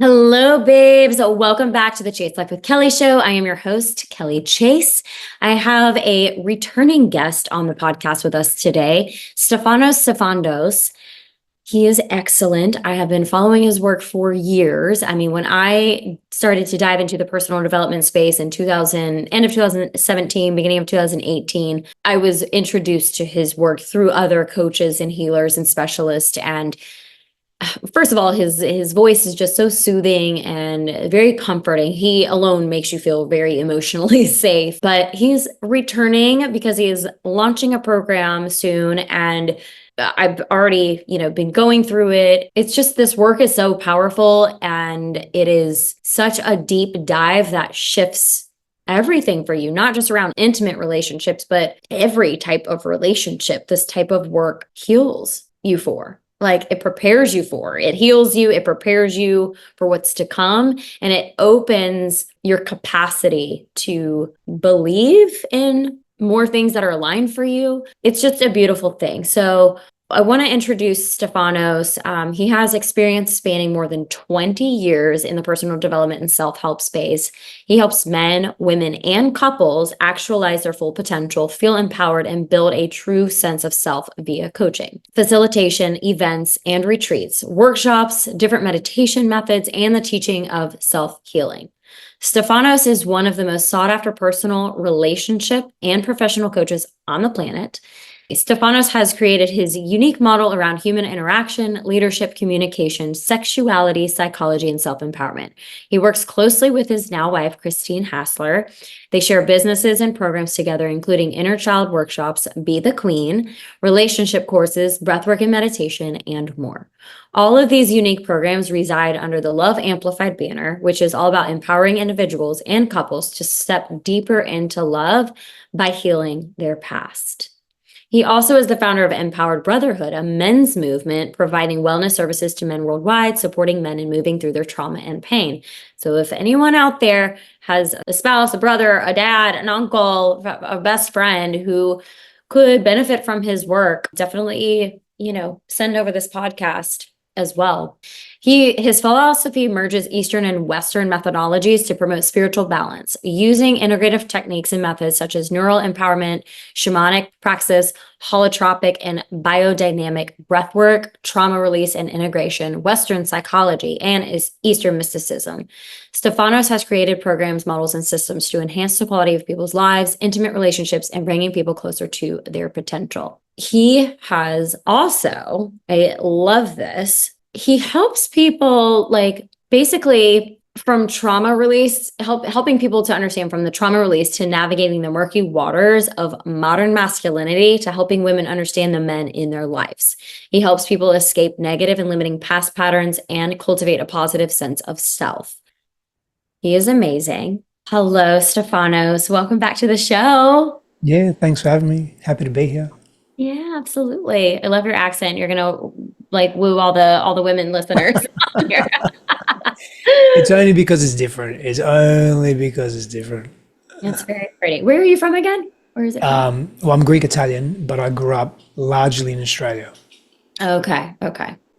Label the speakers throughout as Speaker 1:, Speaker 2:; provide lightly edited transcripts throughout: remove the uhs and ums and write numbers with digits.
Speaker 1: Hello, babes. Welcome back to the Chase Life with Kelly show. I am your host, Kelly Chase. I have a returning guest on the podcast with us today, Stefanos Sifandos. He is excellent. I have been following his work for years. I mean, when I started to dive into the personal development space in end of 2017, beginning of 2018, I was introduced to his work through other coaches and healers and specialists. And first of all, his voice is just so soothing and very comforting. He alone makes you feel very emotionally safe. But he's returning because he is launching a program soon, and I've already, been going through it. It's just this work is so powerful, and it is such a deep dive that shifts everything for you, not just around intimate relationships, but every type of relationship. This type of work heals you for. Like, it prepares you for, it heals you, it prepares you for what's to come, and it opens your capacity to believe in more things that are aligned for you. It's just a beautiful thing. So I want to introduce Stefanos. He has experience spanning more than 20 years in the personal development and self-help space. He helps men, women, and couples actualize their full potential, feel empowered, and build a true sense of self via coaching, facilitation, events, and retreats, workshops, different meditation methods, and the teaching of self-healing. Stefanos is one of the most sought-after personal relationship and professional coaches on the planet. Stefanos has created his unique model around human interaction, leadership, communication, sexuality, psychology, and self-empowerment. He works closely with his now wife, Christine Hassler. They share businesses and programs together, including inner child workshops, Be the Queen, relationship courses, breathwork and meditation, and more. All of these unique programs reside under the Love Amplified banner, which is all about empowering individuals and couples to step deeper into love by healing their past. He also is the founder of Empowered Brotherhood, a men's movement providing wellness services to men worldwide, supporting men in moving through their trauma and pain. So if anyone out there has a spouse, a brother, a dad, an uncle, a best friend who could benefit from his work, definitely, send over this podcast as well. His philosophy merges Eastern and Western methodologies to promote spiritual balance, using integrative techniques and methods such as neural empowerment, shamanic praxis, holotropic and biodynamic breathwork, trauma release and integration, Western psychology, and Eastern mysticism. Stefanos has created programs, models, and systems to enhance the quality of people's lives, intimate relationships, and bringing people closer to their potential. He has also, I love this, he helps people basically from trauma release, helping people to understand from the trauma release to navigating the murky waters of modern masculinity to helping women understand the men in their lives. He helps people escape negative and limiting past patterns and cultivate a positive sense of self. He is amazing. Hello, Stefanos. Welcome back to the show.
Speaker 2: Yeah, thanks for having me. Happy to be here.
Speaker 1: Yeah, absolutely. I love your accent. You're gonna woo all the women listeners out here.
Speaker 2: It's only because it's different. It's only because it's different.
Speaker 1: It's very pretty. Where are you from again? Where is it from?
Speaker 2: Well, I'm Greek Italian, but I grew up largely in Australia.
Speaker 1: Okay.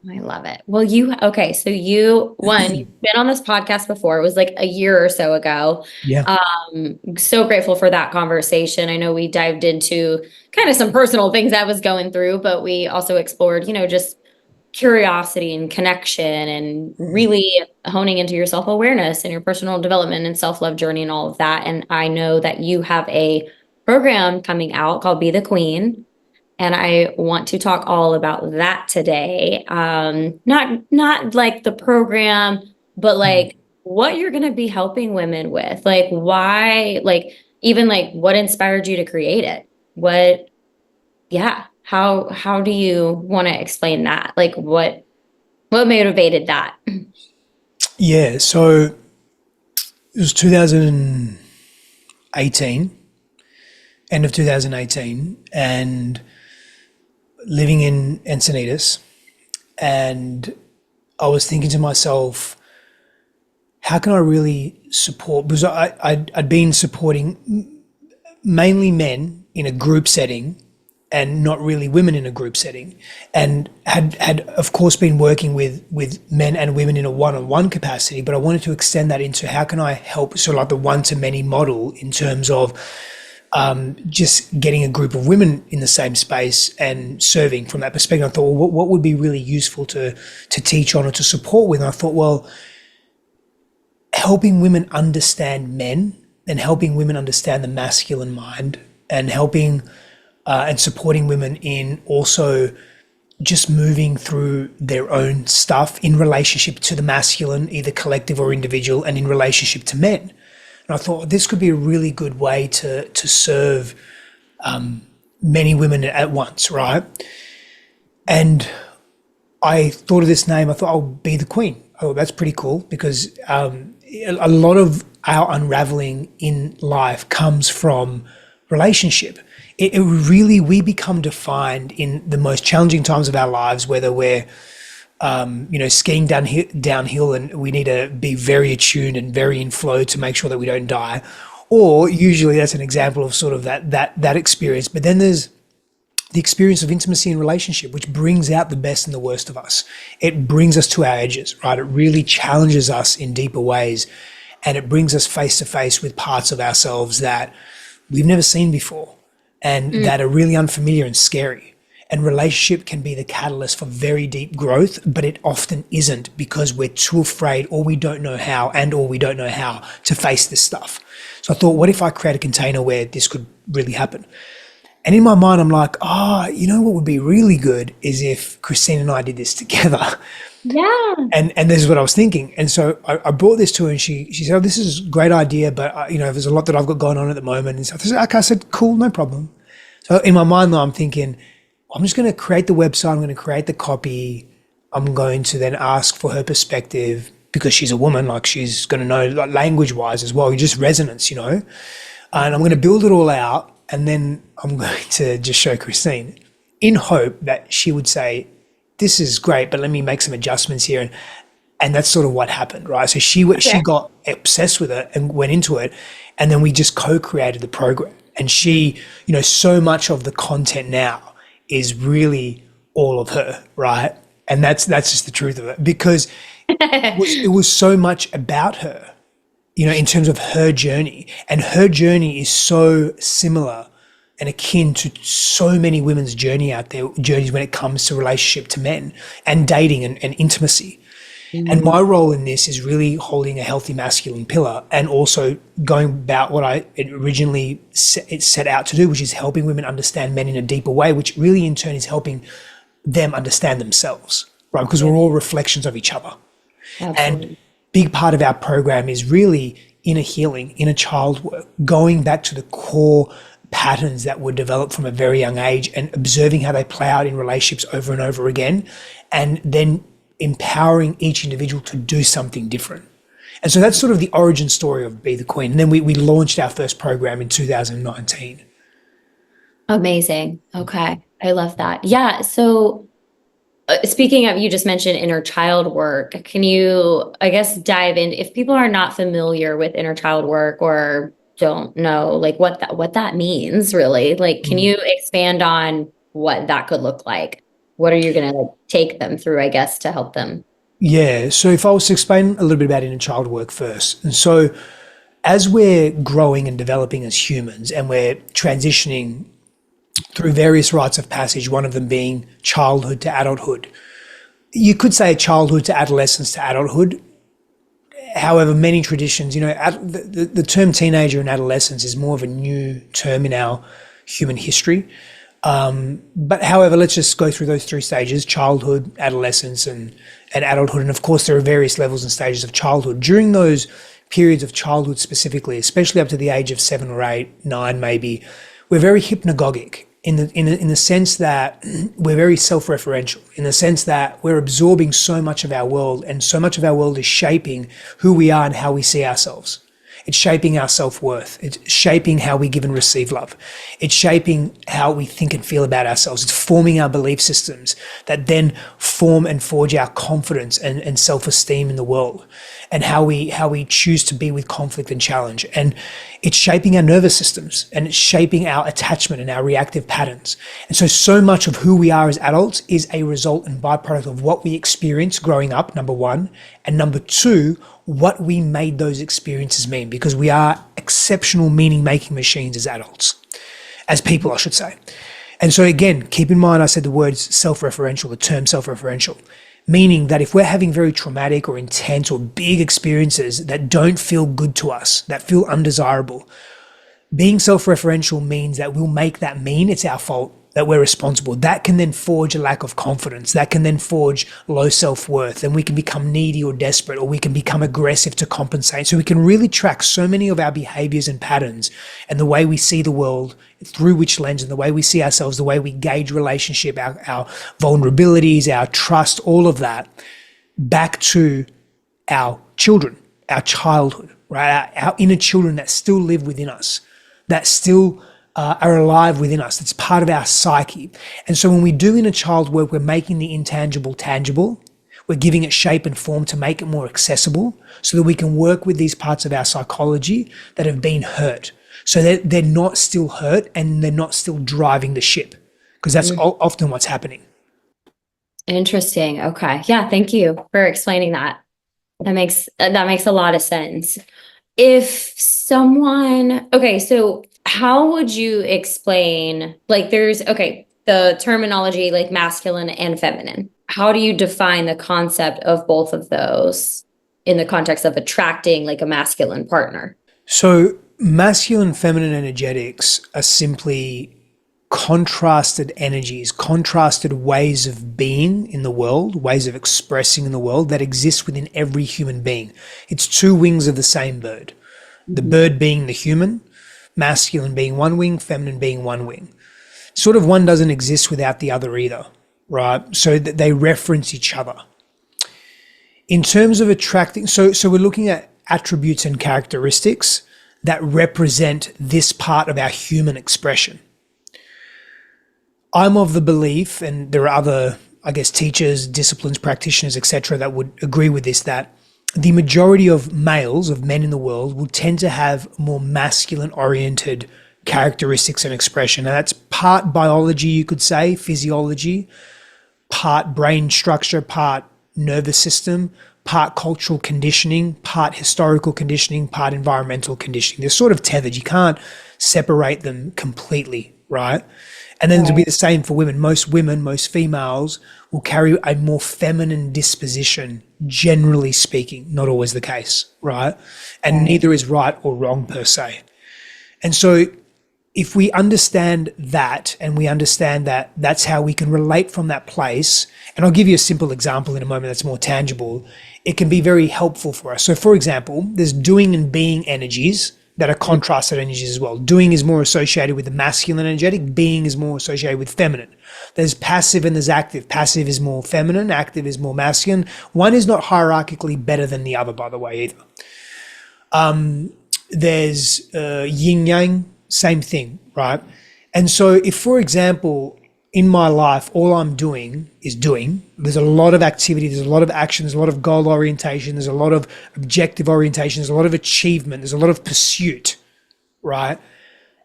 Speaker 1: I love it. Well, so you've been on this podcast before. It was like a year or so ago.
Speaker 2: Yeah.
Speaker 1: So grateful for that conversation. I know we dived into kind of some personal things I was going through, but we also explored, just curiosity and connection and really honing into your self-awareness and your personal development and self-love journey and all of that. And I know that you have a program coming out called Be the Queen. And I want to talk all about that today. Not like the program, but what you're going to be helping women with, why, even what inspired you to create it? How do you want to explain that? What motivated that?
Speaker 2: Yeah. So it was 2018, end of 2018, and living in Encinitas. And I was thinking to myself, how can I really support? Because I'd been supporting mainly men in a group setting and not really women in a group setting, and had of course been working with men and women in a one-on-one capacity, but I wanted to extend that into how can I help, sort of like the one-to-many model in terms of just getting a group of women in the same space and serving from that perspective. I thought, well, what would be really useful to teach on or to support with? And I thought, well, helping women understand men and helping women understand the masculine mind, and helping and supporting women in also just moving through their own stuff in relationship to the masculine, either collective or individual, and in relationship to men. And I thought this could be a really good way to serve many women at once, right? And I thought of this name. I thought, I'll be the queen. Oh, that's pretty cool, because a lot of our unraveling in life comes from relationship. It really, we become defined in the most challenging times of our lives, whether we're skiing downhill and we need to be very attuned and very in flow to make sure that we don't die, or usually that's an example of sort of that experience. But then there's the experience of intimacy and relationship, which brings out the best and the worst of us. It brings us to our edges, right? It really challenges us in deeper ways, and it brings us face to face with parts of ourselves that we've never seen before, and that are really unfamiliar and scary. And relationship can be the catalyst for very deep growth, but it often isn't, because we're too afraid, or we don't know how, or we don't know how to face this stuff. So I thought, what if I create a container where this could really happen? And in my mind, I'm like, what would be really good is if Christine and I did this together.
Speaker 1: Yeah.
Speaker 2: And this is what I was thinking. And so I brought this to her, and she said, oh, this is a great idea, but there's a lot that I've got going on at the moment. And so I said, okay, I said, cool, no problem. So in my mind though, I'm thinking, I'm just going to create the website. I'm going to create the copy. I'm going to then ask for her perspective, because she's a woman, like she's going to know, like, language wise as well, just resonance, and I'm going to build it all out. And then I'm going to just show Christine in hope that she would say, this is great, but let me make some adjustments here. And that's sort of what happened, right? So she got obsessed with it and went into it. And then we just co-created the program. And she, so much of the content now is really all of her, right? And that's just the truth of it, because it was so much about her, in terms of her journey. And her journey is so similar and akin to so many women's journeys when it comes to relationship to men and dating and intimacy. And my role in this is really holding a healthy masculine pillar, and also going about what I originally set out to do, which is helping women understand men in a deeper way, which really in turn is helping them understand themselves, right? Because we're all reflections of each other. Absolutely. And big part of our program is really inner healing, inner child work, going back to the core patterns that were developed from a very young age and observing how they play out in relationships over and over again, and then empowering each individual to do something different. And so that's sort of the origin story of Be the Queen. And then we launched our first program in 2019.
Speaker 1: Amazing. Okay. I love that. Yeah. So speaking of, you just mentioned inner child work. Can you, I guess, dive in, if people are not familiar with inner child work or don't know like what that means really, like, can you expand on what that could look like? What are you going to take them through, I guess, to help them?
Speaker 2: Yeah. So if I was to explain a little bit about inner child work first. And so as we're growing and developing as humans, and we're transitioning through various rites of passage, one of them being childhood to adulthood. You could say childhood to adolescence to adulthood. However, many traditions, the term teenager and adolescence is more of a new term in our human history. But however, let's just go through those three stages: childhood, adolescence, and adulthood. And of course, there are various levels and stages of childhood. During those periods of childhood specifically, especially up to the age of 7 or 8, 9 maybe, we're very hypnagogic in the sense that we're very self-referential, in the sense that we're absorbing so much of our world, and so much of our world is shaping who we are and how we see ourselves. It's shaping our self-worth. It's shaping how we give and receive love. It's shaping how we think and feel about ourselves. It's forming our belief systems that then form and forge our confidence and self-esteem in the world, and how we choose to be with conflict and challenge. And it's shaping our nervous systems, and it's shaping our attachment and our reactive patterns. And so much of who we are as adults is a result and byproduct of what we experience growing up, number one, and number two, what we made those experiences mean, because we are exceptional meaning-making machines as adults, as people, I should say. And so again, keep in mind, I said the words self-referential, the term self-referential, meaning that if we're having very traumatic or intense or big experiences that don't feel good to us, that feel undesirable, being self-referential means that we'll make that mean it's our fault, that we're responsible. That can then forge a lack of confidence. That can then forge low self-worth, and we can become needy or desperate, or we can become aggressive to compensate. So we can really track so many of our behaviors and patterns, and the way we see the world, through which lens, and the way we see ourselves, the way we gauge relationship, our vulnerabilities, our trust, all of that, back to our children, our childhood, right? Our inner children that still live within us, that still are alive within us. It's part of our psyche. And so when we do inner child work, we're making the intangible tangible. We're giving it shape and form to make it more accessible, so that we can work with these parts of our psychology that have been hurt, so that they're not still hurt and they're not still driving the ship, because that's often what's happening.
Speaker 1: Interesting. Okay. Yeah. Thank you for explaining that. That makes a lot of sense. If someone, okay, so how would you explain, like the terminology like masculine and feminine? How do you define the concept of both of those in the context of attracting like a masculine partner?
Speaker 2: So masculine, feminine energetics are simply contrasted energies, contrasted ways of being in the world, ways of expressing in the world that exist within every human being. It's two wings of the same bird. The bird being the human, masculine being one wing, feminine being one wing. Sort of one doesn't exist without the other either, right? So that they reference each other. In terms of attracting, so we're looking at attributes and characteristics that represent this part of our human expression. I'm of the belief, and there are other, I guess, teachers, disciplines, practitioners, etc., that would agree with this, that the majority of males, of men in the world, will tend to have more masculine-oriented characteristics and expression. And that's part biology, you could say, physiology, part brain structure, part nervous system, part cultural conditioning, part historical conditioning, part environmental conditioning. They're sort of tethered. You can't separate them completely, right? And then it'll be the same for women. Most females will carry a more feminine disposition, generally speaking. Not always the case, right? And neither is right or wrong per se. And so if we understand that, and we understand that that's how we can relate from that place, and I'll give you a simple example in a moment that's more tangible, it can be very helpful for us. So for example, there's doing and being energies that are contrasted energies as well. Doing is more associated with the masculine energetic, being is more associated with feminine. There's passive and there's active. Passive is more feminine, active is more masculine. One is not hierarchically better than the other, by the way, either. There's yin yang, same thing, right? And so if, for example, in my life, all I'm doing is doing, there's a lot of activity, there's a lot of action, there's a lot of goal orientation, there's a lot of objective orientation, there's a lot of achievement, there's a lot of pursuit, right?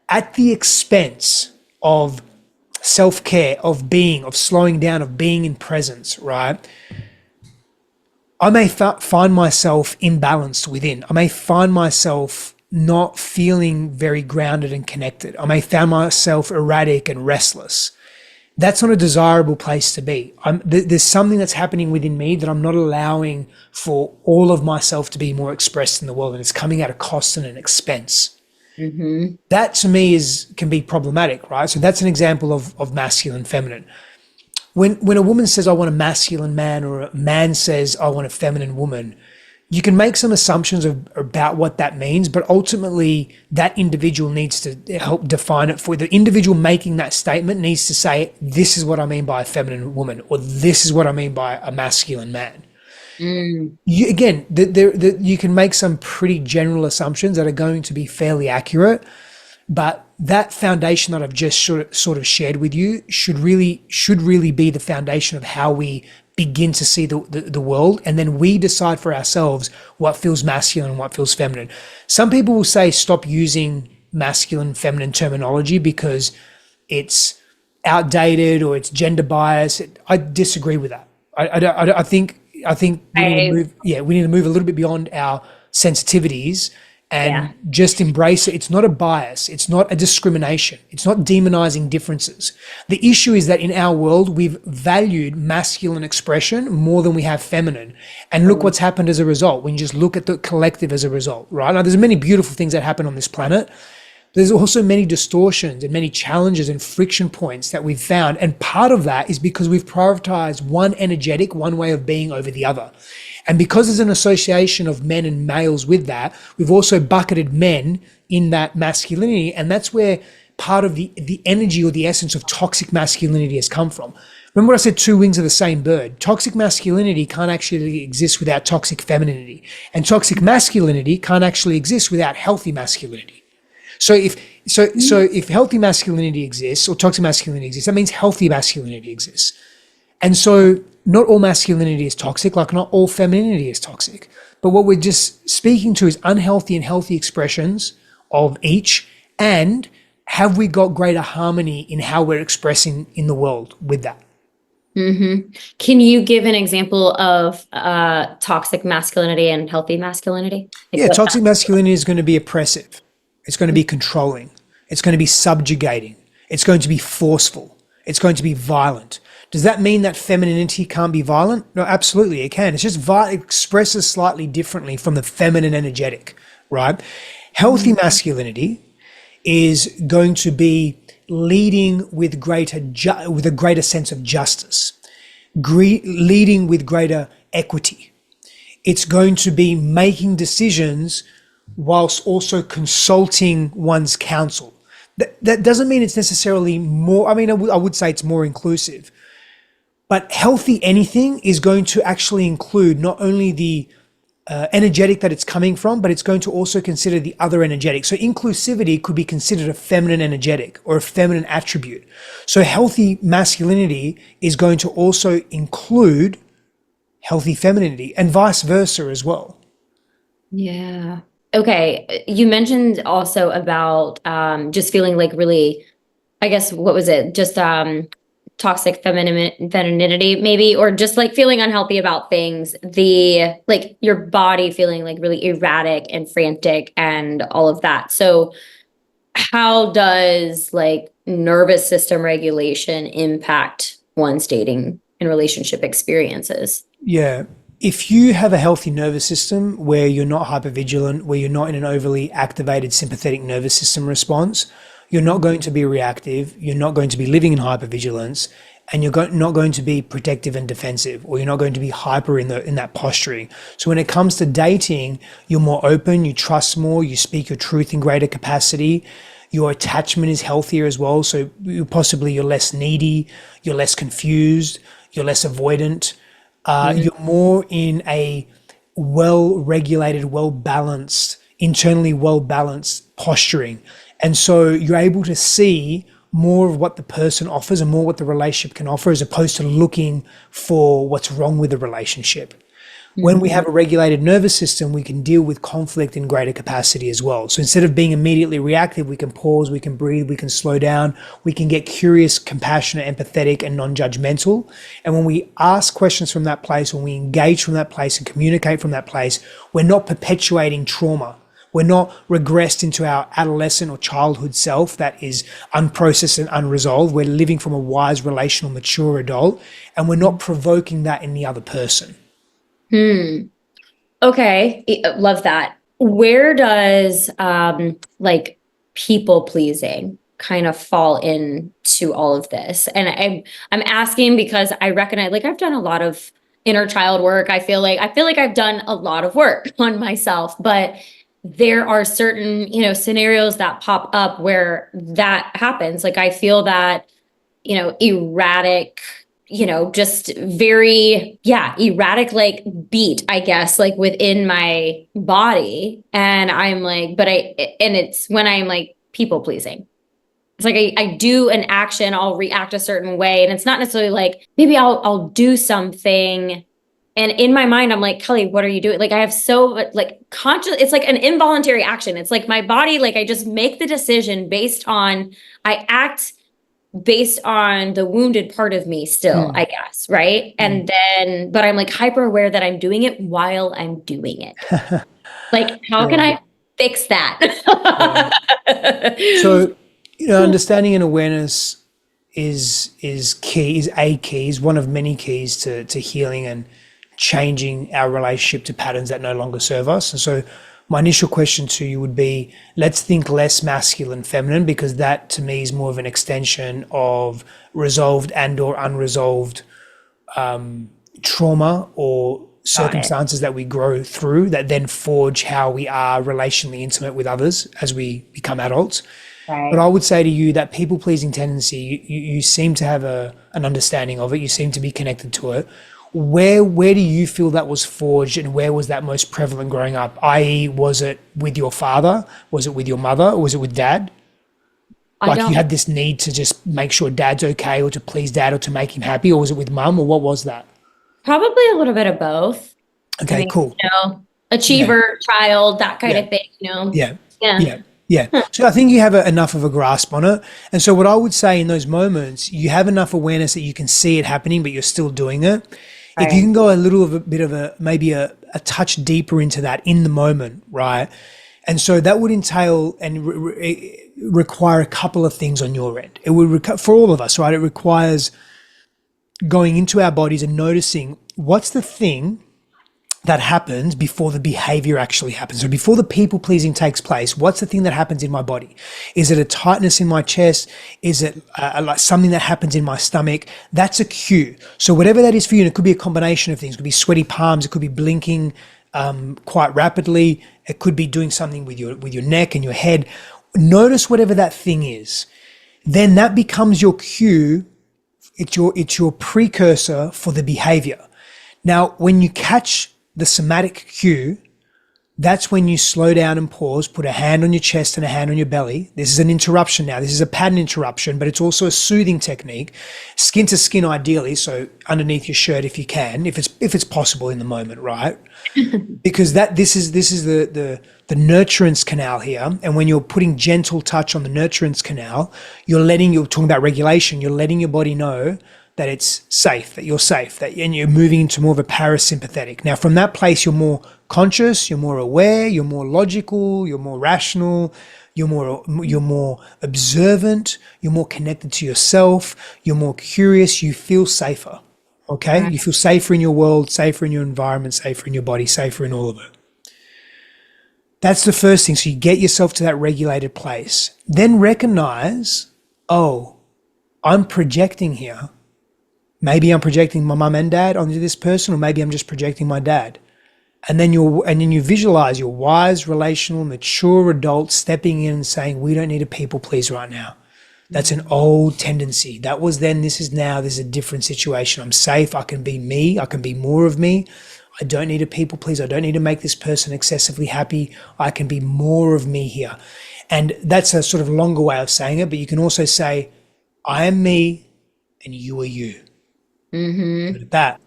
Speaker 2: At the expense of self-care, of being, of slowing down, of being in presence, right? I may find myself imbalanced within. I may find myself not feeling very grounded and connected. I may find myself erratic and restless. That's not a desirable place to be. There's something that's happening within me that I'm not allowing for all of myself to be more expressed in the world, and it's coming at a cost and an expense. Mm-hmm. That to me can be problematic, right? So that's an example of masculine, feminine. When a woman says, I want a masculine man, or a man says, I want a feminine woman, you can make some assumptions about what that means, but ultimately that individual needs to help define it for the individual making that statement needs to say, this is what I mean by a feminine woman, or this is what I mean by a masculine man.
Speaker 1: Mm.
Speaker 2: You again, you can make some pretty general assumptions that are going to be fairly accurate, but that foundation that I've just sort of shared with you should really be the foundation of how we begin to see the world, and then we decide for ourselves what feels masculine and what feels feminine. Some people will say stop using masculine feminine terminology because it's outdated or it's gender biased. I disagree with that. I think we need to
Speaker 1: I
Speaker 2: move. Yeah, we need to move a little bit beyond our sensitivities
Speaker 1: yeah.
Speaker 2: and just embrace it. It's not a bias. It's not a discrimination. It's not demonizing differences. The issue is that in our world, we've valued masculine expression more than we have feminine. And look what's happened as a result when you just look at the collective as a result, right? Now, there's many beautiful things that happen on this planet. There's also many distortions and many challenges and friction points that we've found. And part of that is because we've prioritized one way of being over the other. And because there's an association of men and males with that, we've also bucketed men in that masculinity. And that's where part of the energy or the essence of toxic masculinity has come from. Remember what I said, two wings of the same bird. Toxic masculinity can't actually exist without toxic femininity. And toxic masculinity can't actually exist without healthy masculinity. So if healthy masculinity exists or toxic masculinity exists, that means healthy masculinity exists. And so not all masculinity is toxic, like not all femininity is toxic. But what we're just speaking to is unhealthy and healthy expressions of each, and have we got greater harmony in how we're expressing in the world with that?
Speaker 1: Can you give an example of toxic masculinity and healthy masculinity? Like
Speaker 2: Yeah,
Speaker 1: what
Speaker 2: toxic masculinity is going to be oppressive. It's going to be controlling. It's going to be subjugating. It's going to be forceful. It's going to be violent. Does that mean that femininity can't be violent? No, absolutely it can. It's just it expresses slightly differently from the feminine energetic, right? Healthy masculinity is going to be leading with with a greater sense of justice, leading with greater equity. It's going to be making decisions whilst also consulting one's counsel. That doesn't mean it's necessarily more, I mean, I would say it's more inclusive, but healthy anything is going to actually include not only the energetic that it's coming from, but it's going to also consider the other energetic. So inclusivity could be considered a feminine energetic or a feminine attribute. So healthy masculinity is going to also include healthy femininity and vice versa as well.
Speaker 1: Yeah. Okay. You mentioned also about just feeling like really, I guess, what was it? Just toxic femininity, maybe, or just like feeling unhealthy about things. The like your body feeling like really erratic and frantic and all of that. So, how does like nervous system regulation impact one's dating and relationship experiences?
Speaker 2: Yeah. If you have a healthy nervous system where you're not hypervigilant, where you're not in an overly activated sympathetic nervous system response, you're not going to be reactive, you're not going to be living in hypervigilance, and you're not going to be protective and defensive, or you're not going to be hyper in that posturing. So when it comes to dating, you're more open, you trust more, you speak your truth in greater capacity. Your attachment is healthier as well. So possibly you're less needy, you're less confused, you're less avoidant. You're more in a well-regulated, well-balanced, internally well-balanced posturing. And so you're able to see more of what the person offers and more what the relationship can offer, as opposed to looking for what's wrong with the relationship. When we have a regulated nervous system, we can deal with conflict in greater capacity as well. So instead of being immediately reactive, we can pause, we can breathe, we can slow down, we can get curious, compassionate, empathetic, and non-judgmental. And when we ask questions from that place, when we engage from that place and communicate from that place, we're not perpetuating trauma. We're not regressed into our adolescent or childhood self that is unprocessed and unresolved. We're living from a wise, relational, mature adult, and we're not provoking that in the other person.
Speaker 1: Okay, love that. Where does like people pleasing kind of fall into all of this? And I'm asking because I recognize like I've done a lot of inner child work. I feel like I've done a lot of work on myself, but there are certain, scenarios that pop up where that happens. Like I feel that, erratic just very, erratic, like beat, I guess, like within my body. And I'm like, and it's when I'm like people pleasing. It's like I do an action, I'll react a certain way. And it's not necessarily like, maybe I'll do something. And in my mind, I'm like, Kelly, what are you doing? Like, I have so like conscious, it's like an involuntary action. It's like my body, like I just make the decision I act based on the wounded part of me still, I guess. Right. And then, but I'm like hyper aware that I'm doing it while I'm doing it. Like, how can I fix that?
Speaker 2: So, understanding and awareness is key, is one of many keys to healing and changing our relationship to patterns that no longer serve us. And so my initial question to you would be, let's think less masculine, feminine, because that to me is more of an extension of resolved and or unresolved trauma or circumstances that we grow through that then forge how we are relationally intimate with others as we become adults. Right. But I would say to you that people-pleasing tendency, you seem to have an understanding of it. You seem to be connected to it. Where do you feel that was forged, and where was that most prevalent growing up? I.e., was it with your father? Was it with your mother? Or was it with dad? Like you had this need to just make sure dad's okay, or to please dad, or to make him happy, or was it with mum, or what was that?
Speaker 1: Probably a little bit of both.
Speaker 2: Okay, cool.
Speaker 1: Achiever, child, that kind of thing,
Speaker 2: Yeah. So I think you have enough of a grasp on it. And so what I would say in those moments, you have enough awareness that you can see it happening, but you're still doing it. Right. If you can go maybe a touch deeper into that in the moment, right? And so that would entail and require a couple of things on your end. It would, for all of us, right? It requires going into our bodies and noticing what's the thing that happens before the behavior actually happens. So before the people pleasing takes place, what's the thing that happens in my body? Is it a tightness in my chest? Is it like something that happens in my stomach? That's a cue. So whatever that is for you, and it could be a combination of things. It could be sweaty palms. It could be blinking quite rapidly. It could be doing something with your neck and your head. Notice whatever that thing is. Then that becomes your cue. It's your precursor for the behavior. Now, when you catch the somatic cue, that's when you slow down and pause, put a hand on your chest and a hand on your belly. This is an interruption now. This is a pattern interruption, but it's also a soothing technique. Skin to skin ideally, so underneath your shirt if you can, if it's possible in the moment, right? Because this is the nurturance canal here. And when you're putting gentle touch on the nurturance canal, you're talking about regulation, you're letting your body know that it's safe, that you're safe, and you're moving into more of a parasympathetic. Now, from that place, you're more conscious, you're more aware, you're more logical, you're more rational, you're more observant, you're more connected to yourself, you're more curious, you feel safer, okay? Right. You feel safer in your world, safer in your environment, safer in your body, safer in all of it. That's the first thing. So you get yourself to that regulated place. Then recognize, I'm projecting here. Maybe I'm projecting my mum and dad onto this person, or maybe I'm just projecting my dad. And then you visualize your wise, relational, mature adult stepping in and saying, we don't need a people please right now. That's an old tendency. That was then, this is now, this is a different situation. I'm safe. I can be me. I can be more of me. I don't need a people please. I don't need to make this person excessively happy. I can be more of me here. And that's a sort of longer way of saying it, but you can also say, I am me and you are you. Mm-hmm. That.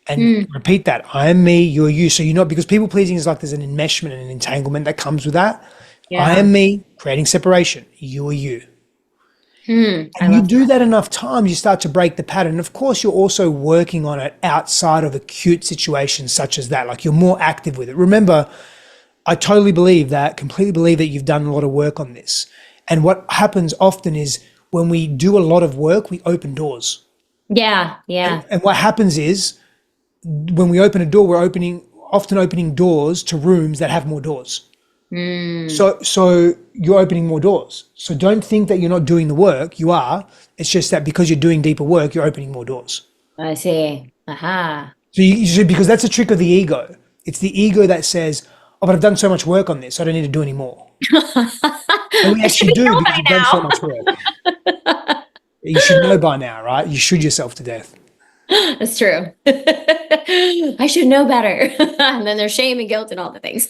Speaker 2: And repeat that. I am me, you're you. So you're not, because people pleasing is like there's an enmeshment and an entanglement that comes with that. Yeah. I am me, creating separation. You are you. And you do that enough times, you start to break the pattern. And of course, you're also working on it outside of acute situations such as that. Like you're more active with it. Remember, I completely believe that you've done a lot of work on this. And what happens often is when we do a lot of work, we open doors.
Speaker 1: Yeah.
Speaker 2: And what happens is when we open a door, we're often opening doors to rooms that have more doors. So you're opening more doors. So don't think that you're not doing the work. You are. It's just that because you're doing deeper work, you're opening more doors.
Speaker 1: I see. Aha.
Speaker 2: So because that's a trick of the ego. It's the ego that says, but I've done so much work on this, I don't need to do any more. And we actually do because we've done so much work. You should know by now, right? You shoot yourself to death.
Speaker 1: That's true. I should know better. And then there's shame and guilt and all the things.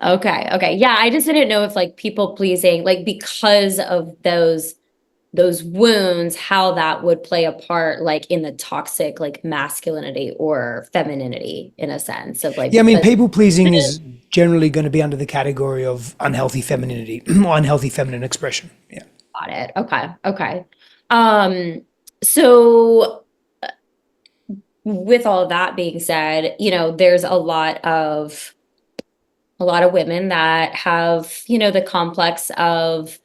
Speaker 1: Okay. Okay. Yeah. I just didn't know if like people pleasing, like because of those wounds, how that would play a part like in the toxic like masculinity or femininity in a sense of like
Speaker 2: Yeah, I mean,
Speaker 1: because
Speaker 2: people pleasing is generally going to be under the category of unhealthy femininity or unhealthy feminine expression. Yeah.
Speaker 1: got it. Okay. Okay. Um, so with all of that being said, there's a lot of women that have, the complex of,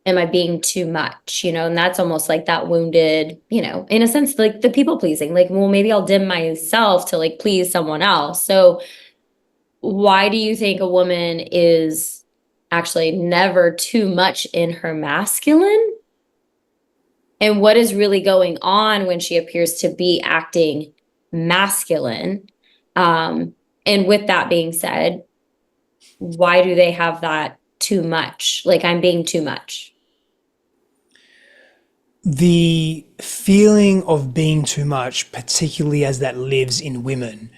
Speaker 1: am I being too much? And that's almost like that wounded, in a sense, like the people pleasing, like, well, maybe I'll dim myself to like please someone else. So why do you think a woman is actually never too much in her masculine? And what is really going on when she appears to be acting masculine? Um, and with that being said, why do they have that too much? Like I'm being too much.
Speaker 2: The feeling of being too much, particularly as that lives in women,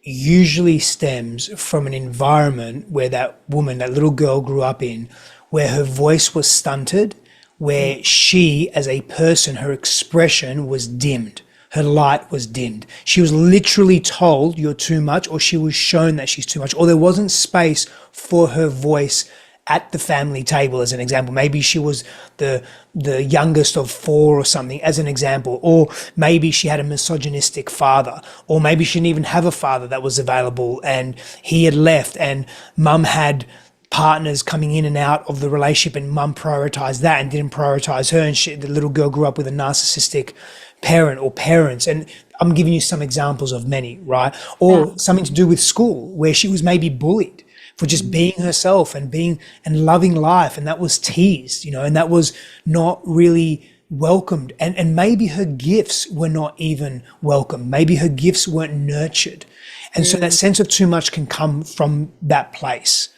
Speaker 2: usually stems from an environment where that woman, that little girl grew up in, where her voice was stunted,
Speaker 1: Mm.
Speaker 2: where she, as a person, her expression was dimmed. Her light was dimmed. She was literally told you're too much, or she was shown that she's too much, or there wasn't space for her voice at the family table, as an example. Maybe she was the youngest of four or something, as an example. Or maybe she had a misogynistic father, or maybe she didn't even have a father that was available and he had left, and mum had partners coming in and out of the relationship, and mum prioritized that and didn't prioritize her, and the little girl grew up with a narcissistic parent or parents. And I'm giving you some examples of many, right?
Speaker 1: Yeah.
Speaker 2: Or something to do with school, where she was maybe bullied for just being herself and being and loving life, and that was teased, and that was not really welcomed, and maybe her gifts were not even welcomed, maybe her gifts weren't nurtured, and so that
Speaker 1: Mm.
Speaker 2: sense of too much can come from that place.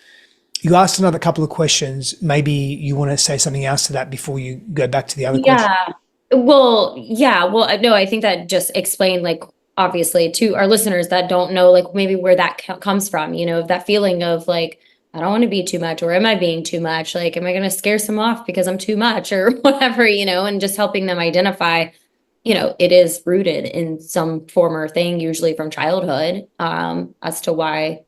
Speaker 2: You asked another couple of questions. Maybe you want to say something else to that before you go back to the other question.
Speaker 1: Yeah. Well, yeah. Well, no, I think that just explained, like, obviously to our listeners that don't know, like, maybe where that comes from, that feeling of like, I don't want to be too much, or am I being too much? Like, am I going to scare some off because I'm too much or whatever, and just helping them identify, it is rooted in some former thing, usually from childhood, as to why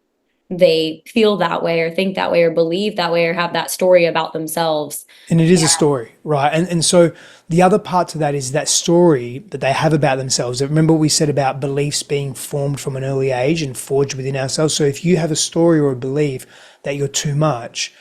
Speaker 1: they feel that way or think that way or believe that way or have that story about themselves.
Speaker 2: And it is a story, right? And so the other part to that is that story that they have about themselves. Remember what we said about beliefs being formed from an early age and forged within ourselves. So if you have a story or a belief that you're too much,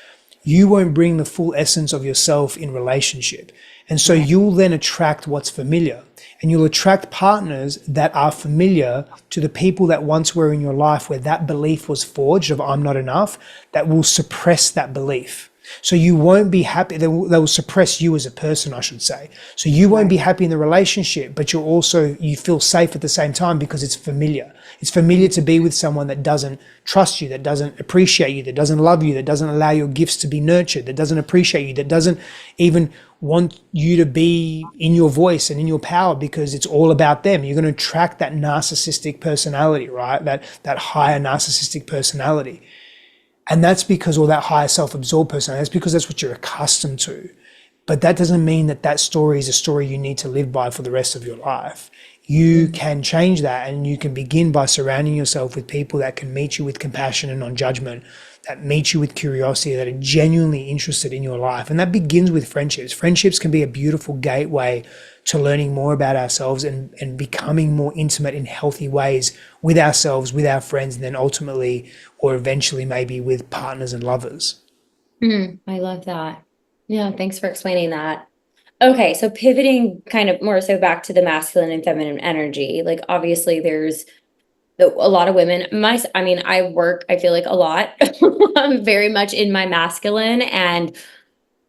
Speaker 2: you won't bring the full essence of yourself in relationship. And so
Speaker 1: Right.
Speaker 2: you'll then attract what's familiar. And you'll attract partners that are familiar to the people that once were in your life where that belief was forged of I'm not enough, that will suppress that belief. So you won't be happy. They will suppress you as a person, I should say. So you won't
Speaker 1: Right.
Speaker 2: be happy in the relationship, but you feel safe at the same time because it's familiar. It's familiar to be with someone that doesn't trust you, that doesn't appreciate you, that doesn't love you, that doesn't allow your gifts to be nurtured, that doesn't appreciate you, that doesn't even want you to be in your voice and in your power because it's all about them. You're going to attract that narcissistic personality, right? That higher narcissistic personality. And that's because, or that higher self-absorbed personality, that's because that's what you're accustomed to. But that doesn't mean that that story is a story you need to live by for the rest of your life. You
Speaker 1: Mhm.
Speaker 2: can change that, and you can begin by surrounding yourself with people that can meet you with compassion and non-judgment, that meet you with curiosity, that are genuinely interested in your life. And that begins with friendships. Friendships can be a beautiful gateway to learning more about ourselves and becoming more intimate in healthy ways with ourselves, with our friends, and then ultimately, or eventually maybe with partners and lovers.
Speaker 1: I love that. Yeah, thanks for explaining that. Okay, so pivoting kind of more so back to the masculine and feminine energy. Like obviously there's a lot of women. I mean, I feel like a lot. I'm very much in my masculine, and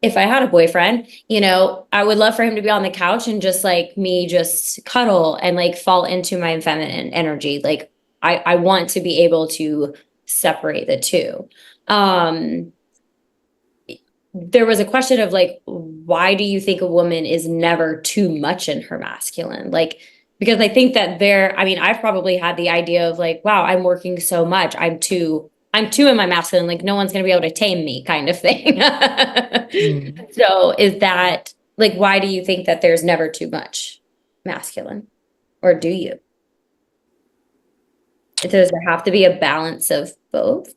Speaker 1: if I had a boyfriend, I would love for him to be on the couch and just like me just cuddle and like fall into my feminine energy. Like I want to be able to separate the two. Um there was a question of like, why do you think a woman is never too much in her masculine? Like, because I think that I mean, I've probably had the idea of like, wow, I'm working so much. I'm too in my masculine, like no one's gonna be able to tame me kind of thing.
Speaker 2: Mm.
Speaker 1: So is that like, why do you think that there's never too much masculine? Or do you? Does there have to be a balance of both?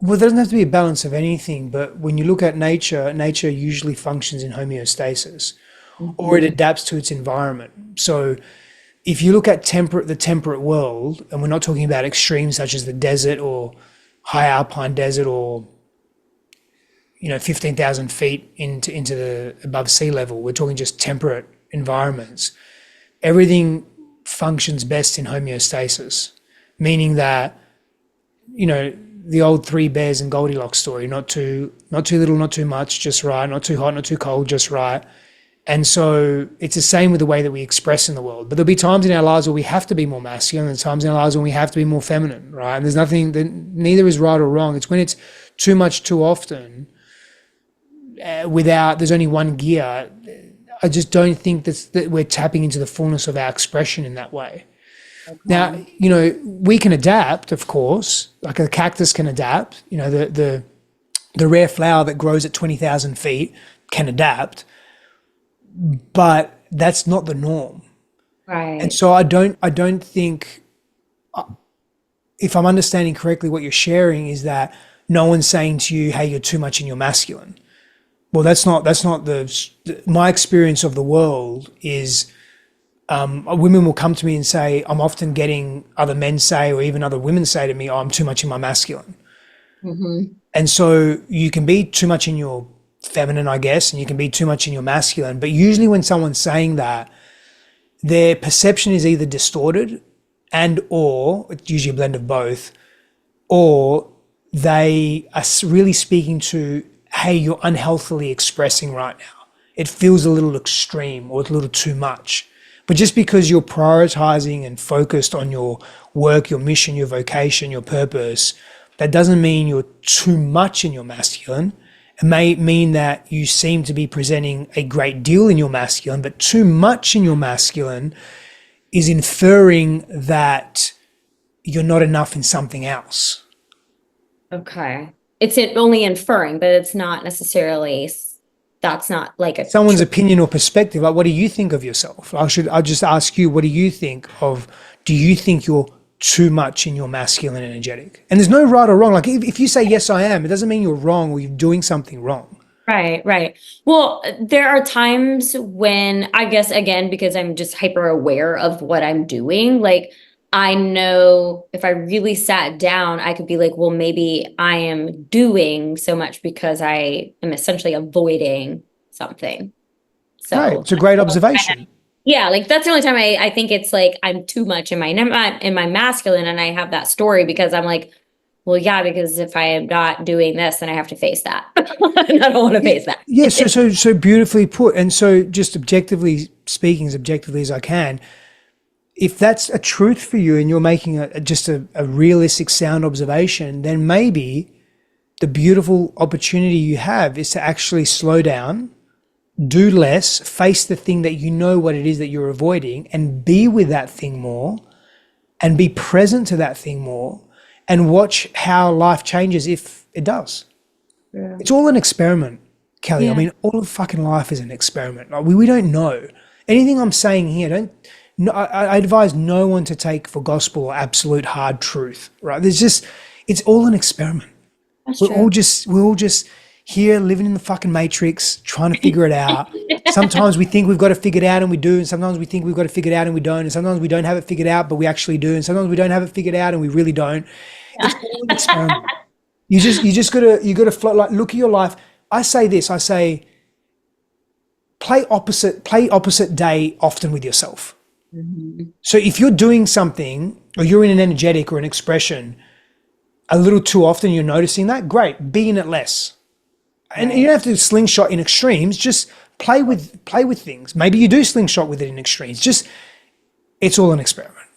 Speaker 2: Well, there doesn't have to be a balance of anything, but when you look at nature, nature usually functions in homeostasis, or it
Speaker 1: Mhm.
Speaker 2: adapts to its environment. So if you look at the temperate world, and we're not talking about extremes such as the desert or high alpine desert or 15,000 feet into the above sea level, we're talking just temperate environments. Everything functions best in homeostasis, meaning that the old three bears and Goldilocks story, not too little, not too much, just right, not too hot, not too cold, just right. And so it's the same with the way that we express in the world. But there'll be times in our lives where we have to be more masculine, and times in our lives when we have to be more feminine, right? And there's nothing that neither is right or wrong. It's when it's too much too often, without there's only one gear. I just don't think that we're tapping into the fullness of our expression in that way. Now,
Speaker 1: Okay.
Speaker 2: we can adapt, of course, like a cactus can adapt. The rare flower that grows at 20,000 feet can adapt, but that's not the norm. And
Speaker 1: Right.
Speaker 2: so I don't think, if I'm understanding correctly, what you're sharing is that no one's saying to you, "Hey, you're too much in your masculine." Well, that's not my experience of the world is, women will come to me and say, I'm often getting other men say, or even other women say to me, "Oh, I'm too much in my masculine."
Speaker 1: Hmm.
Speaker 2: And so you can be too much in your feminine, I guess, and you can be too much in your masculine. But usually when someone's saying that, their perception is either distorted and or it's usually a blend of both, or they are really speaking to, hey, you're unhealthily expressing right now. It feels a little extreme or it's a little too much. But just because you're prioritizing and focused on your work, your mission, your vocation, your purpose, that doesn't mean you're too much in your masculine. It may mean that you seem to be presenting a great deal in your masculine, but too much in your masculine is inferring that you're not enough in something else.
Speaker 1: Okay. Only inferring, but it's not necessarily, that's not like a
Speaker 2: Someone's
Speaker 1: true.
Speaker 2: opinion or perspective. Like, what do you think of yourself? I'll just ask you, what do you think of, do you think you're too much in your masculine energetic? And there's no right or wrong. Like, if you say, yes, I am, it doesn't mean you're wrong or you're doing something wrong.
Speaker 1: Right, right. Well, there are times when I guess again, because I'm just hyper aware of what I'm doing, like I know if I really sat down, I could be like, well, maybe I am doing so much because I am essentially avoiding something.
Speaker 2: Great.
Speaker 1: So
Speaker 2: It's a great observation.
Speaker 1: yeah, like that's the only time I think it's like I'm too much in my masculine, and I have that story because I'm like, well, yeah, because if I am not doing this, then I have to face that. And I don't want to face that.
Speaker 2: Yeah. So beautifully put. And so just objectively speaking, as objectively as I can, if that's a truth for you and you're making just a realistic sound observation, then maybe the beautiful opportunity you have is to actually slow down, do less, face the thing that you know what it is that you're avoiding, and be with that thing more and be present to that thing more and watch how life changes if it does.
Speaker 1: Yeah.
Speaker 2: It's all an experiment, Kelly. I
Speaker 1: Yeah.
Speaker 2: mean, all of fucking life is an experiment. Like, we don't know. Anything I'm saying here, don't. No, I advise no one to take for gospel or absolute hard truth, right? It's all an experiment.
Speaker 1: That's
Speaker 2: We're all just here living in the fucking matrix, trying to figure it out. Sometimes we think we've got it figured out and we do, and sometimes we think we've got it figured out and we don't, and sometimes we don't have it figured out but we actually do, and sometimes we don't have it figured out and we really don't. It's all an experiment. You just gotta float, like, look at your life. I say this, I say play opposite day often with yourself.
Speaker 1: Mhm.
Speaker 2: So if you're doing something or you're in an energetic or an expression a little too often, you're noticing that, great, be in it less. And you
Speaker 1: Right.
Speaker 2: don't have to slingshot in extremes, just play with things. Maybe you do slingshot with it in extremes. Just, it's all an experiment.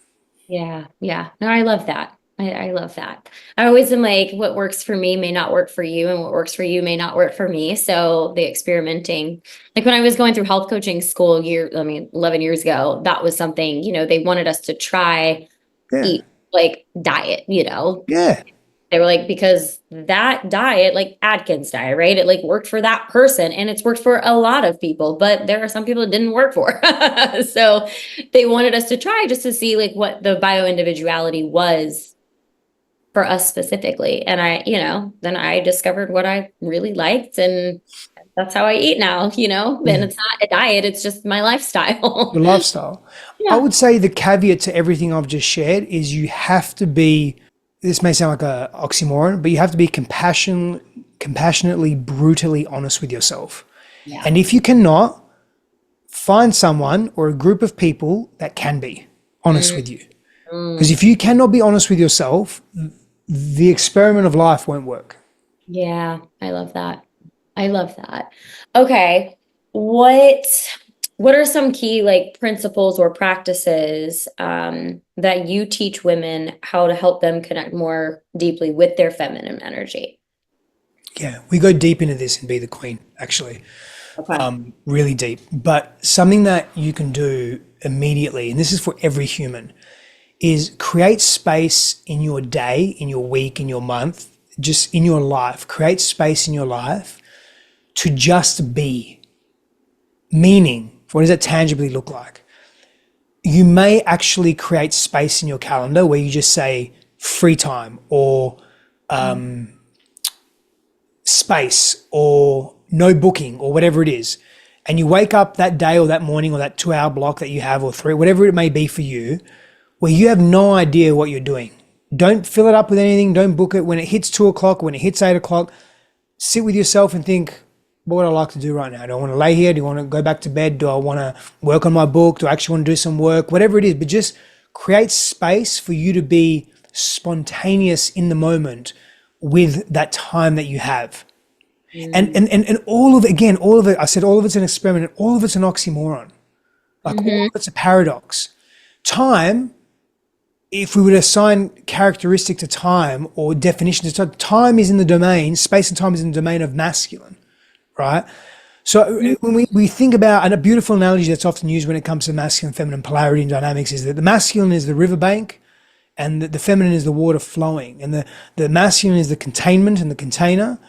Speaker 1: Yeah. Yeah. No, I love that. I love that. I always am like, what works for me may not work for you, and what works for you may not work for me. So the experimenting, like when I was going through health coaching school 11 years ago, that was something, they wanted us to try
Speaker 2: Yeah.
Speaker 1: eat like diet,
Speaker 2: Yeah.
Speaker 1: They were like, because that diet, like Atkins diet, right? It like worked for that person and it's worked for a lot of people, but there are some people it didn't work for. So they wanted us to try just to see like what the bio individuality was for us specifically. And then I discovered what I really liked, and that's how I eat now, then
Speaker 2: Yeah.
Speaker 1: it's not a diet, it's just my lifestyle.
Speaker 2: Your lifestyle. I
Speaker 1: Yeah.
Speaker 2: would say the caveat to everything I've just shared is you have to be, this may sound like a oxymoron, but you have to be compassionately, brutally honest with yourself.
Speaker 1: Yeah.
Speaker 2: And if you cannot, find someone or a group of people that can be honest with you. Because
Speaker 1: Mm.
Speaker 2: if you cannot be honest with yourself, the experiment of life won't work.
Speaker 1: Yeah, I love that. I love that. Okay. What what are some key like principles or practices that you teach women how to help them connect more deeply with their feminine energy?
Speaker 2: Yeah, we go deep into this in Be the Queen, actually,
Speaker 1: Okay.
Speaker 2: really deep. But something that you can do immediately, and this is for every human, is create space in your day, in your week, in your month, just in your life. Create space in your life to just be. Meaning, what does that tangibly look like? You may actually create space in your calendar where you just say free time or space or no booking or whatever it is. And you wake up that day or that morning or that 2 hour block that you have or three, whatever it may be for you, where you have no idea what you're doing. Don't fill it up with anything. Don't book it. When it hits 2 o'clock, when it hits 8 o'clock, sit with yourself and think, what would I like to do right now? Do I want to lay here? Do I want to go back to bed? Do I want to work on my book? Do I actually want to do some work? Whatever it is, but just create space for you to be spontaneous in the moment with that time that you have. And all of it, again, all of it, I said all of it's an experiment and all of it's an oxymoron. Like all
Speaker 1: Mm-hmm.
Speaker 2: of it's a paradox. Time, if we were to assign characteristic to time or definition to time, time is in the domain, space and time is in the domain of masculine, right? So when we think about, and a beautiful analogy that's often used when it comes to masculine and feminine polarity and dynamics is that the masculine is the riverbank and the feminine is the water flowing. And the masculine is the containment and the container,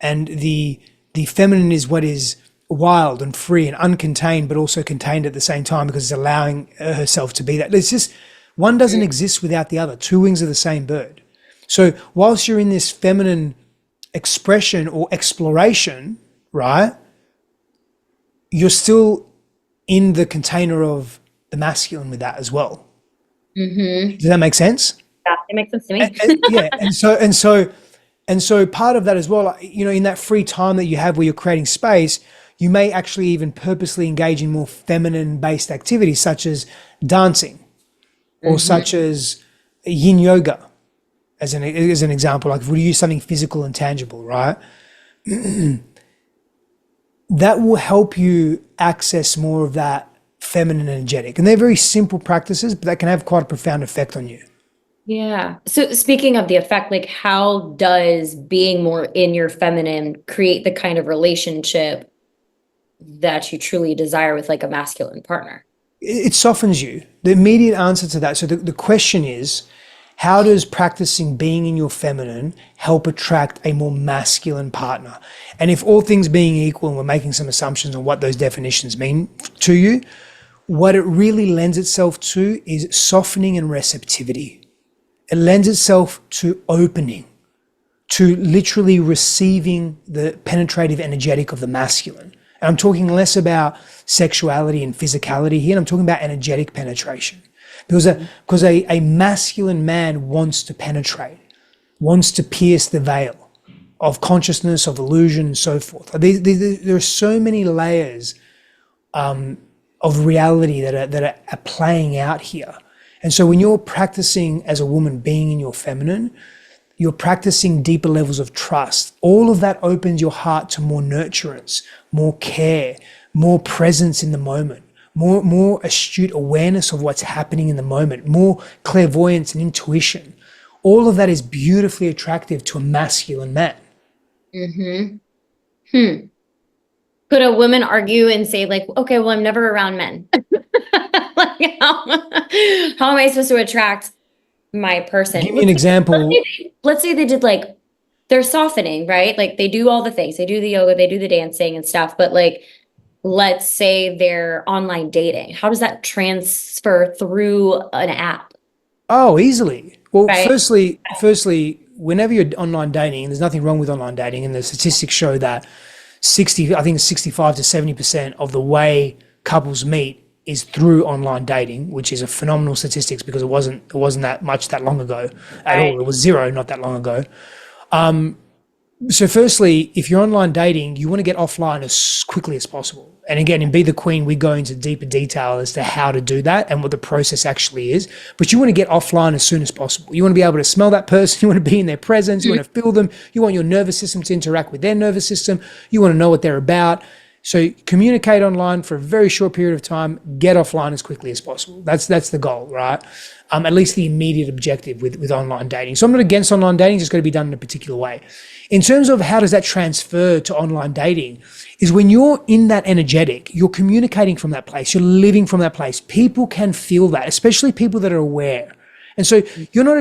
Speaker 2: and the feminine is what is wild and free and uncontained, but also contained at the same time because it's allowing herself to be that. It's just, one doesn't exist without the other. Two wings of the same bird. So whilst you're in this feminine expression or exploration, right, you're still in the container of the masculine with that as well.
Speaker 1: Mm-hmm.
Speaker 2: Does that make sense?
Speaker 1: Yeah, it makes sense to me.
Speaker 2: Yeah. And so part of that as well, in that free time that you have where you're creating space, you may actually even purposely engage in more feminine based activities such as dancing or
Speaker 1: Mm-hmm.
Speaker 2: such as yin yoga as an example. Like if we use something physical and tangible, right? That will help you access more of that feminine energetic. And they're very simple practices, but that can have quite a profound effect on you.
Speaker 1: Yeah. So speaking of the effect, like how does being more in your feminine create the kind of relationship that you truly desire with like a masculine partner?
Speaker 2: It softens you. The immediate answer to that. So the question is, how does practicing being in your feminine help attract a more masculine partner? And if all things being equal, and we're making some assumptions on what those definitions mean to you, what it really lends itself to is softening and receptivity. It lends itself to opening, to literally receiving the penetrative energetic of the masculine. And I'm talking less about sexuality and physicality here, and I'm talking about energetic penetration. Because a masculine man wants to penetrate, wants to pierce the veil of consciousness, of illusion, and so forth. There are so many layers of reality that are playing out here. And so when you're practicing as a woman being in your feminine, you're practicing deeper levels of trust. All of that opens your heart to more nurturance, more care, more presence in the moment, more astute awareness of what's happening in the moment, more clairvoyance and intuition. all of that is beautifully attractive to a masculine man.
Speaker 1: Mm-hmm. Hmm. Could a woman argue and say, like, okay, well, I'm never around men. Like, how am I supposed to attract my person?
Speaker 2: Give me an example.
Speaker 1: Let's say they did like they're softening, right? Like they do all the things. They do the yoga, they do the dancing and stuff, but like let's say they're online dating. How does that transfer through an app?
Speaker 2: Oh, easily. Well,
Speaker 1: Right.
Speaker 2: firstly, whenever you're online dating, and there's nothing wrong with online dating, and the statistics show that 60, I think 65 to 70% of the way couples meet is through online dating, which is a phenomenal statistics because it wasn't that much that long ago at
Speaker 1: Right.
Speaker 2: all. It was zero not that long ago. So firstly, if you're online dating, you want to get offline as quickly as possible. And again, in Be the Queen, we go into deeper detail as to how to do that and what the process actually is. But you want to get offline as soon as possible. You want to be able to smell that person. You want to be in their presence. You want to feel them. You want your nervous system to interact with their nervous system. You want to know what they're about. So communicate online for a very short period of time, get offline as quickly as possible. That's the goal, right? At least the immediate objective with online dating. So I'm not against online dating, it's just got to be done in a particular way. In terms of how does that transfer to online dating, is when you're in that energetic, you're communicating from that place, you're living from that place. People can feel that, especially people that are aware. And so you're not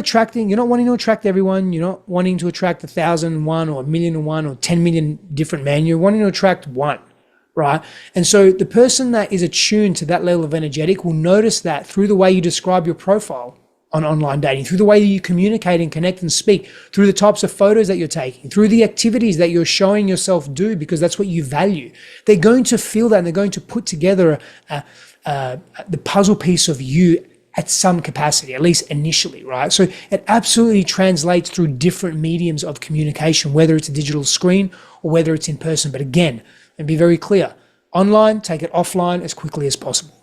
Speaker 2: wanting to attract everyone. You're not wanting to attract 1,001 or 1,000,001 or 10 million different men. You're wanting to attract one. Right. And so the person that is attuned to that level of energetic will notice that through the way you describe your profile on online dating, through the way that you communicate and connect and speak, through the types of photos that you're taking, through the activities that you're showing yourself do, because that's what you value. They're going to feel that and they're going to put together the puzzle piece of you at some capacity, at least initially, right? So it absolutely translates through different mediums of communication, whether it's a digital screen or whether it's in person. But again, and be very clear, online, take it offline as quickly as possible.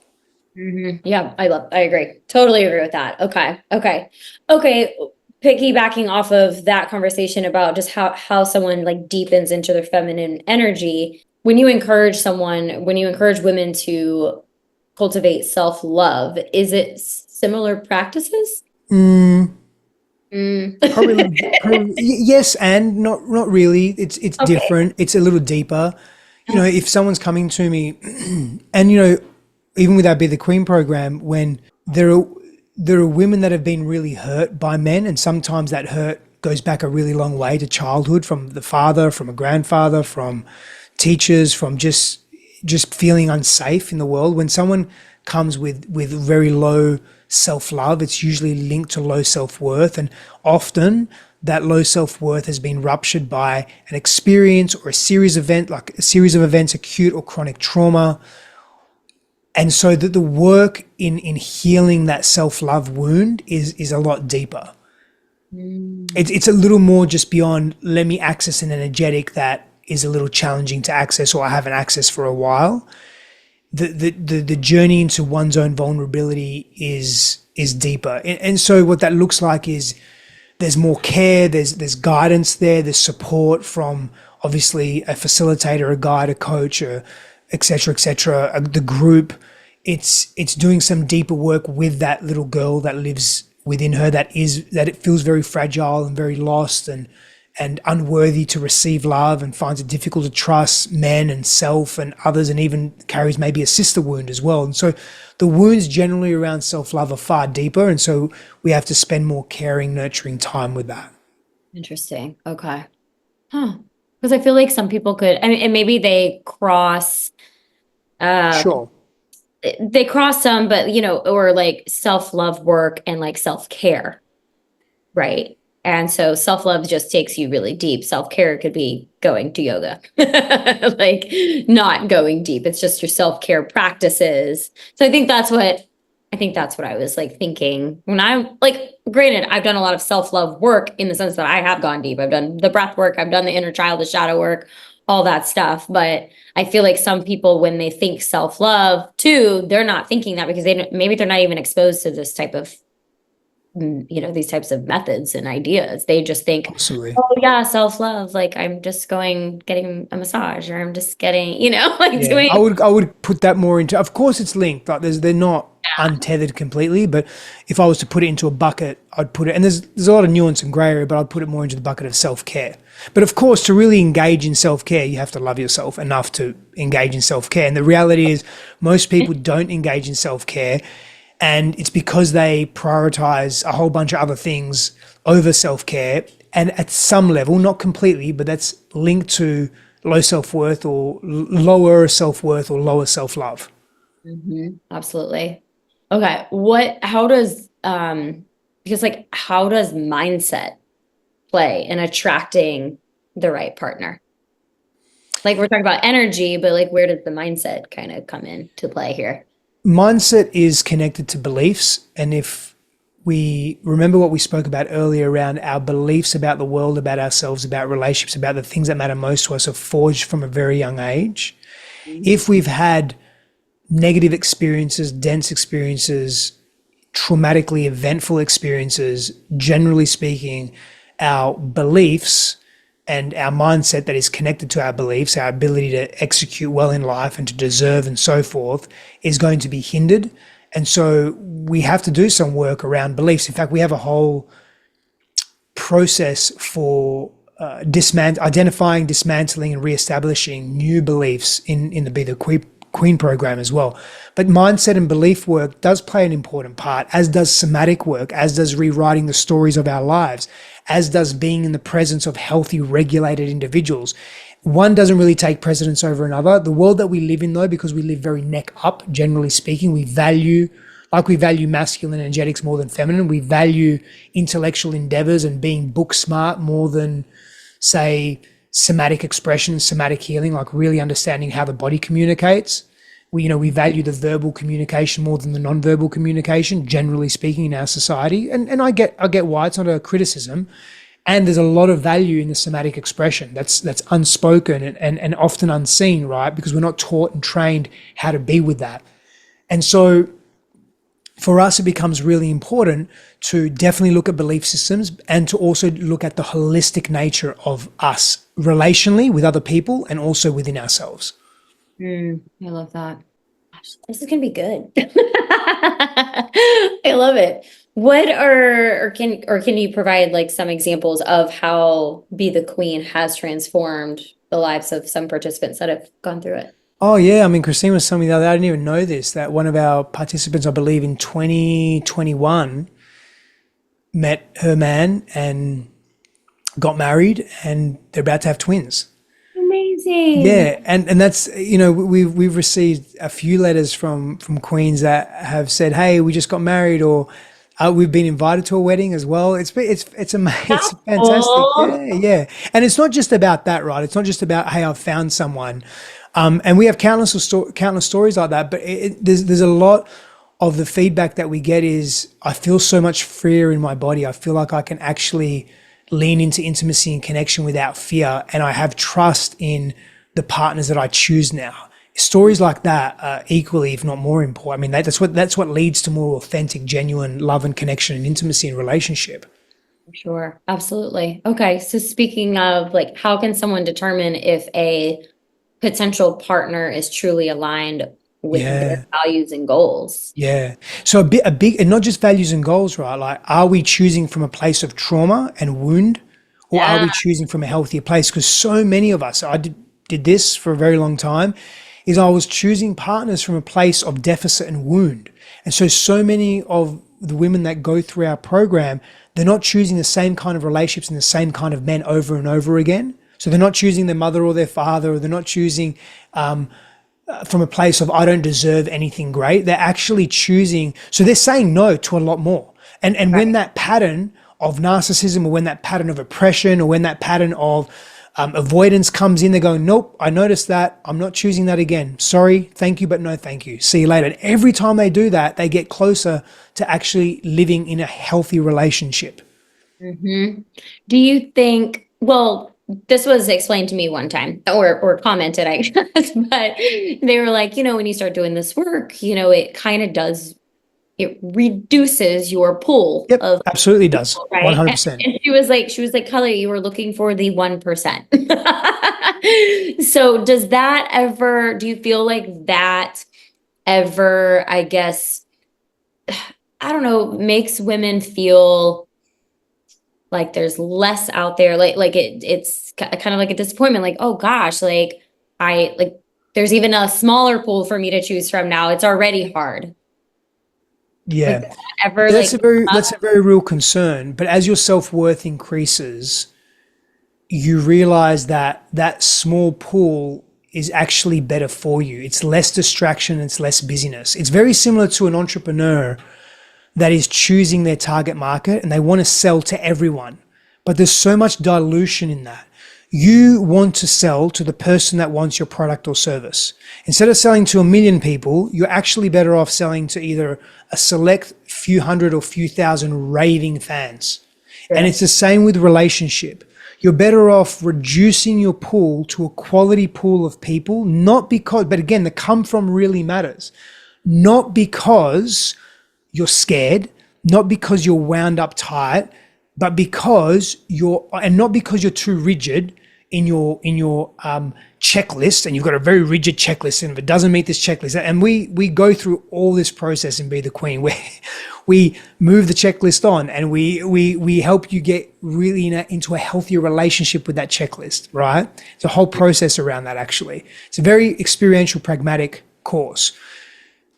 Speaker 1: Mm-hmm. Yeah, I agree. Totally agree with that. Okay. Piggybacking off of that conversation about just how someone like deepens into their feminine energy, when you encourage women to cultivate self-love, is it similar practices?
Speaker 2: Probably yes, and not really. It's
Speaker 1: Okay.
Speaker 2: different. It's a little deeper. If someone's coming to me, and even with our Be the Queen program, when there are women that have been really hurt by men, and sometimes that hurt goes back a really long way to childhood, from the father, from a grandfather, from teachers, from just feeling unsafe in the world. When someone comes with very low self-love, it's usually linked to low self-worth, and often that low self-worth has been ruptured by an experience or a series of events, acute or chronic trauma. And so that the work in healing that self-love wound is a lot deeper. It's a little more just beyond, let me access an energetic that is a little challenging to access or I haven't accessed for a while. The journey into one's own vulnerability is deeper. And so what that looks like is there's more care, there's guidance there's support from obviously a facilitator, a guide, a coach, et cetera, the group. It's doing some deeper work with that little girl that lives within her, that it feels very fragile and very lost and unworthy to receive love, and finds it difficult to trust men and self and others, and even carries maybe a sister wound as well. And so the wounds generally around self-love are far deeper, and so we have to spend more caring, nurturing time with that.
Speaker 1: Interesting. Okay. Huh. Because I feel like some people could, I mean, and maybe they cross,
Speaker 2: Sure.
Speaker 1: some, but or like self-love work and like self-care, right? And so self-love just takes you really deep. Self-care could be going to yoga, like not going deep. It's just your self-care practices. So I think that's what I was like thinking when I'm like, granted, I've done a lot of self-love work in the sense that I have gone deep. I've done the breath work, I've done the inner child, the shadow work, all that stuff. But I feel like some people, when they think self-love too, they're not thinking that because maybe they're not even exposed to this type of these types of methods and ideas. They just think,
Speaker 2: Absolutely.
Speaker 1: oh yeah, self-love. Like I'm just getting a massage, or I'm just getting, like
Speaker 2: Yeah,
Speaker 1: doing.
Speaker 2: I would put that more into. Of course, it's linked. Like they're not untethered completely, but if I was to put it into a bucket, I'd put it. And there's a lot of nuance and grey area, but I'd put it more into the bucket of self care. But of course, to really engage in self care, you have to love yourself enough to engage in self care. And the reality is, most people don't engage in self care, and it's because they prioritize a whole bunch of other things over self care. And at some level, not completely, but that's linked to low self-worth or lower self-worth or lower self-love.
Speaker 1: Absolutely. Okay. Because like, how does mindset play in attracting the right partner? Like we're talking about energy, but like, where does the mindset kind of come into play here?
Speaker 2: Mindset is connected to beliefs. And if we remember what we spoke about earlier around our beliefs about the world, about ourselves, about relationships, about the things that matter most to us are forged from a very young age. If we've had negative experiences, dense experiences, traumatically eventful experiences, generally speaking, our beliefs and our mindset that is connected to our beliefs, our ability to execute well in life and to deserve and so forth, is going to be hindered. And so we have to do some work around beliefs. In fact, we have a whole process for identifying, dismantling, and reestablishing new beliefs in the Be the Queen program as well. But mindset and belief work does play an important part, as does somatic work, as does rewriting the stories of our lives, as does being in the presence of healthy, regulated individuals. One doesn't really take precedence over another. The world that we live in, though, because we live very neck up, generally speaking, we value masculine energetics more than feminine. We value intellectual endeavors and being book smart more than, say, somatic expression, somatic healing, like really understanding how the body communicates. We value the verbal communication more than the non-verbal communication, generally speaking, in our society. And I get why. It's not a criticism. And there's a lot of value in the somatic expression that's unspoken and often unseen, right? Because we're not taught and trained how to be with that. And so for us, it becomes really important to definitely look at belief systems and to also look at the holistic nature of us relationally with other people and also within ourselves.
Speaker 1: I love that. Gosh, this is gonna be good. I love it. Can you provide like some examples of how Be the Queen has transformed the lives of some participants that have gone through it?
Speaker 2: Oh, yeah. I mean, Christine was telling me the other day, I didn't even know this, that one of our participants, I believe in 2021, met her man and got married, and they're about to have twins.
Speaker 1: Amazing.
Speaker 2: Yeah, and that's we've received a few letters from queens that have said, "Hey, we just got married," or we've been invited to a wedding as well. It's amazing. It's fantastic.
Speaker 1: Oh,
Speaker 2: Yeah, yeah. And it's not just about that, right? It's not just about, hey, I've found someone. And we have countless stories like that. But there's a lot of the feedback that we get is, I feel so much freer in my body. I feel like I can actually lean into intimacy and connection without fear, and I have trust in the partners that I choose now. Stories like that are equally, if not more important. I mean, that's what leads to more authentic, genuine love and connection and intimacy in relationship.
Speaker 1: sure. Absolutely. Okay. So speaking of like, how can someone determine if a potential partner is truly aligned with
Speaker 2: Yeah.
Speaker 1: their values and goals?
Speaker 2: Yeah. So a big, and not just values and goals, right? Like, are we choosing from a place of trauma and wound, or are
Speaker 1: Yeah.
Speaker 2: we choosing from a healthier place? Because so many of us, I did this for a very long time, is I was choosing partners from a place of deficit and wound. And so many of the women that go through our program, they're not choosing the same kind of relationships and the same kind of men over and over again. So they're not choosing their mother or their father, or they're not choosing from a place of, I don't deserve anything great. They're actually choosing, so they're saying no to a lot more. And when that pattern of narcissism, or when that pattern of oppression, or when that pattern of avoidance comes in, they're going, nope, I noticed that. I'm not choosing that again. Sorry, thank you, but no thank you. See you later. And every time they do that, they get closer to actually living in a healthy relationship.
Speaker 1: Do you think, well, this was explained to me one time, or commented, I guess, but they were like, when you start doing this work, it kind of does it reduces your pool
Speaker 2: Yep,
Speaker 1: of
Speaker 2: absolutely does.
Speaker 1: right.
Speaker 2: 100%.
Speaker 1: And she was like, Kelly, you were looking for the 1%. So do you feel like that ever, I guess, I don't know, makes women feel like there's less out there, like it's kind of like a disappointment, like, oh gosh, like I like there's even a smaller pool for me to choose from now. It's already hard. Like
Speaker 2: Yeah.
Speaker 1: does that ever
Speaker 2: That's a
Speaker 1: like
Speaker 2: very that's a very real concern. But as your self-worth increases, you realize that that small pool is actually better for you. It's less distraction, it's less busyness. It's very similar to an entrepreneur that is choosing their target market and they want to sell to everyone. But there's so much dilution in that. You want to sell to the person that wants your product or service. Instead of selling to a million people, you're actually better off selling to either a select few hundred or few thousand raving fans. And it's the same with relationship. You're better off reducing your pool to a quality pool of people, not because, but again, the come from really matters. Not because you're scared, not because you're wound up tight, but because not because you're too rigid in your checklist, and you've got a very rigid checklist, and if it doesn't meet this checklist, and we go through all this process in Be the Queen, where we move the checklist on, and we help you get really into a healthier relationship with that checklist, right? It's a whole process around that. Actually, it's a very experiential, pragmatic course.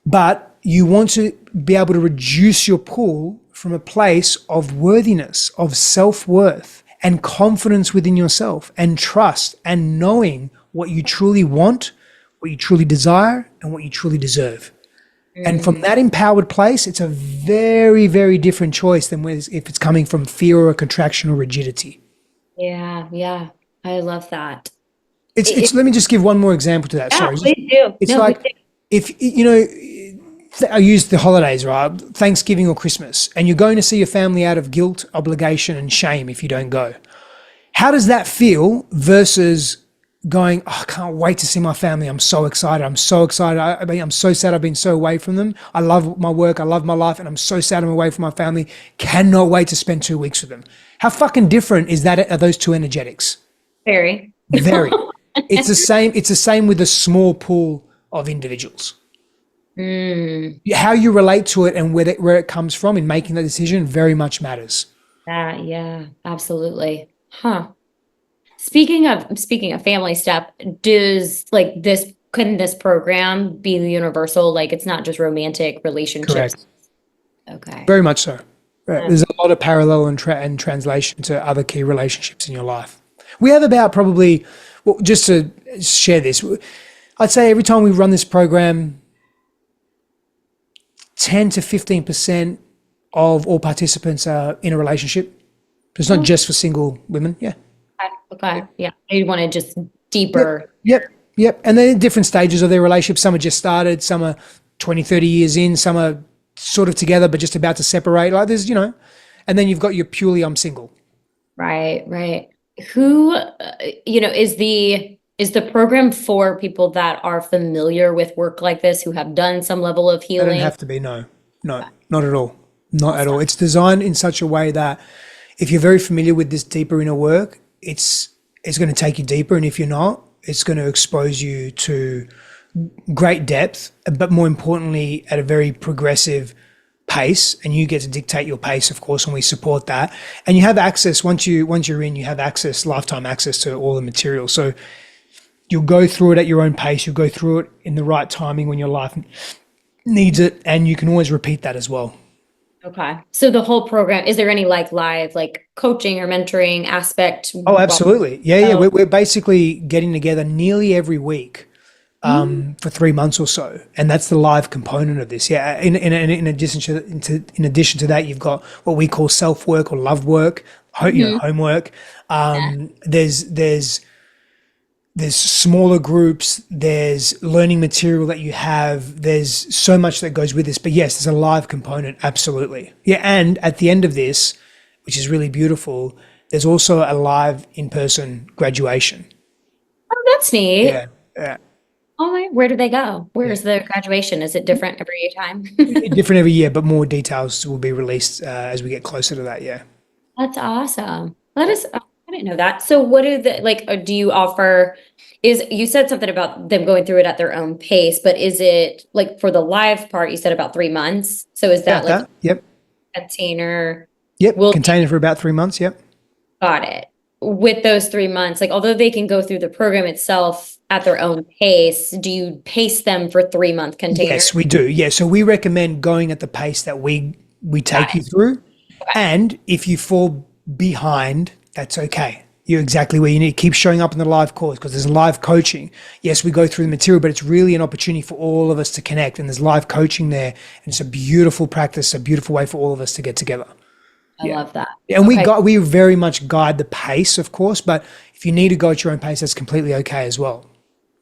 Speaker 2: But you want to be able to reduce your pool from a place of worthiness, of self-worth and confidence within yourself and trust and knowing what you truly want, what you truly desire, and what you truly deserve. And from that empowered place, it's a very, very different choice than if it's coming from fear or contraction or rigidity.
Speaker 1: yeah, I love that.
Speaker 2: It's let me just give one more example to that.
Speaker 1: Yeah,
Speaker 2: Sorry.
Speaker 1: please do.
Speaker 2: It's
Speaker 1: No,
Speaker 2: like,
Speaker 1: please do.
Speaker 2: if I use the holidays, right? Thanksgiving or Christmas, and you're going to see your family out of guilt, obligation, and shame if you don't go. How does that feel versus going, oh, I can't wait to see my family. I'm so excited. I'm so excited. I'm so sad I've been so away from them. I love my work. I love my life. And I'm so sad I'm away from my family. Cannot wait to spend 2 weeks with them. How fucking different is that? Are those two energetics?
Speaker 1: Very.
Speaker 2: Very. It's the same. It's the same with a small pool of individuals. How you relate to it and where it comes from in making that decision very much matters.
Speaker 1: Yeah, absolutely. Huh. Speaking of family stuff, couldn't this program be universal? Like it's not just romantic relationships.
Speaker 2: Correct.
Speaker 1: Okay.
Speaker 2: Very much so. Right. There's a lot of parallel and translation to other key relationships in your life. We have about probably, well, just to share this, I'd say every time we run this program, 10 to 15% of all participants are in a relationship. It's not just for single women. Yeah.
Speaker 1: Okay. Yeah. You want to just deeper.
Speaker 2: Yep. And then in different stages of their relationship, some are just started, some are 20, 30 years in, some are sort of together but just about to separate. Like there's, and then you've got your purely I'm single.
Speaker 1: Right. Who, is the program for people that are familiar with work like this, who have done some level of
Speaker 2: They don't
Speaker 1: healing?
Speaker 2: have to be, no, not at all. Not at all. It's designed in such a way that if you're very familiar with this deeper inner work, it's going to take you deeper. And if you're not, it's going to expose you to great depth, but more importantly, at a very progressive pace. And you get to dictate your pace, of course, and we support that. And you have access, once you're in, you have access, lifetime access to all the material. So you'll go through it at your own pace. You'll go through it in the right timing when your life needs it. And you can always repeat that as well.
Speaker 1: Okay. So the whole program, is there any live coaching or mentoring aspect?
Speaker 2: Oh, absolutely. Yeah. We're basically getting together nearly every week for 3 months or so. And that's the live component of this. Yeah. In addition to that, you've got what we call self-work or love work, homework. There's smaller groups, there's learning material that you have, there's so much that goes with this. But yes, there's a live component, absolutely. Yeah, and at the end of this, which is really beautiful, there's also a live in-person graduation.
Speaker 1: Oh, that's neat.
Speaker 2: Yeah.
Speaker 1: Oh my, where do they go? Where's the graduation? Is it different every time?
Speaker 2: Different every year, but more details will be released as we get closer to that. Yeah.
Speaker 1: That's awesome. I didn't know that. So what do the like do you offer is you said something about them going through it at their own pace, but is it like for the live part you said about 3 months? So is that
Speaker 2: About
Speaker 1: like
Speaker 2: that. Yep.
Speaker 1: container
Speaker 2: Yep.
Speaker 1: will
Speaker 2: Contained for about 3 months. Yep.
Speaker 1: got it. With those 3 months, like although they can go through the program itself at their own pace, do you pace them for 3 month containers?
Speaker 2: Yes, we do. Yeah. So we recommend going at the pace that we
Speaker 1: Got
Speaker 2: take
Speaker 1: it.
Speaker 2: you through.
Speaker 1: Okay.
Speaker 2: And if you fall behind, that's okay. You're exactly where you need. Keep showing up in the live course because there's live coaching. Yes, we go through the material, but it's really an opportunity for all of us to connect. And there's live coaching there. And it's a beautiful practice, a beautiful way for all of us to get together.
Speaker 1: I love that.
Speaker 2: And
Speaker 1: Okay.
Speaker 2: we very much guide the pace, of course, but if you need to go at your own pace, that's completely okay as well.